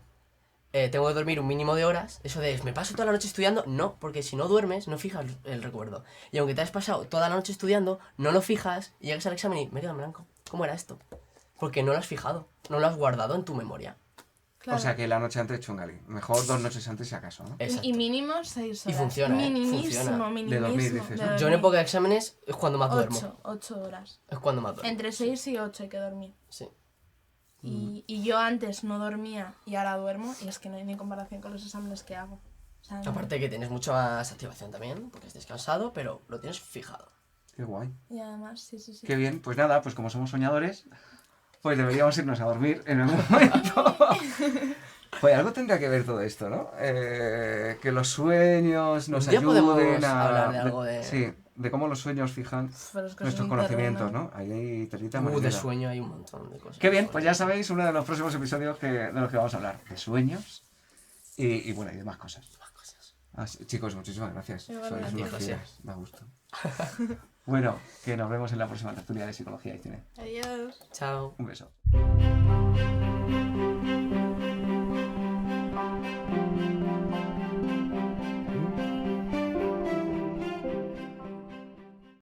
tengo que dormir un mínimo de horas. Eso de, ¿me paso toda la noche estudiando? No, porque si no duermes, no fijas el recuerdo. Y aunque te has pasado toda la noche estudiando, no lo fijas y llegas al examen y me quedo en blanco. ¿Cómo era esto? Porque no lo has fijado, no lo has guardado en tu memoria. Claro. O sea que la noche antes chungali. Mejor 2 noches antes si acaso, ¿no? Exacto. Y mínimo 6 horas. Y funciona, Minimísimo, funciona. minimísimo. De dormir, dices, ¿no? Yo en época de exámenes es cuando más duermo. 8 horas. Es cuando más duermo. Entre 6 y 8 hay que dormir. Sí. Y yo antes no dormía y ahora duermo y es que no hay ni comparación con los exámenes que hago. O sea, no. Aparte que tienes mucha más activación también, porque estés cansado, pero lo tienes fijado. Qué guay. Y además, sí. Qué bien. Pues nada, pues como somos soñadores, pues deberíamos irnos a dormir en algún momento. Pues algo tendrá que ver todo esto, ¿no? Que los sueños nos Un día ayuden podemos a... hablar de algo de- Sí, de cómo los sueños fijan Pero es que es nuestros un conocimientos, terreno. ¿no? Ahí hay telita De marinera. sueño hay un montón de cosas. Qué bien, pues ya sabéis, uno de los próximos episodios de los que vamos a hablar, de sueños y bueno, y demás cosas. Chicos, muchísimas gracias. Igualmente. Sois unos Gracias. fieras, da gusto. Bueno, que nos vemos en la próxima tertulia de Psicología y Cine. Adiós. Chao. Un beso.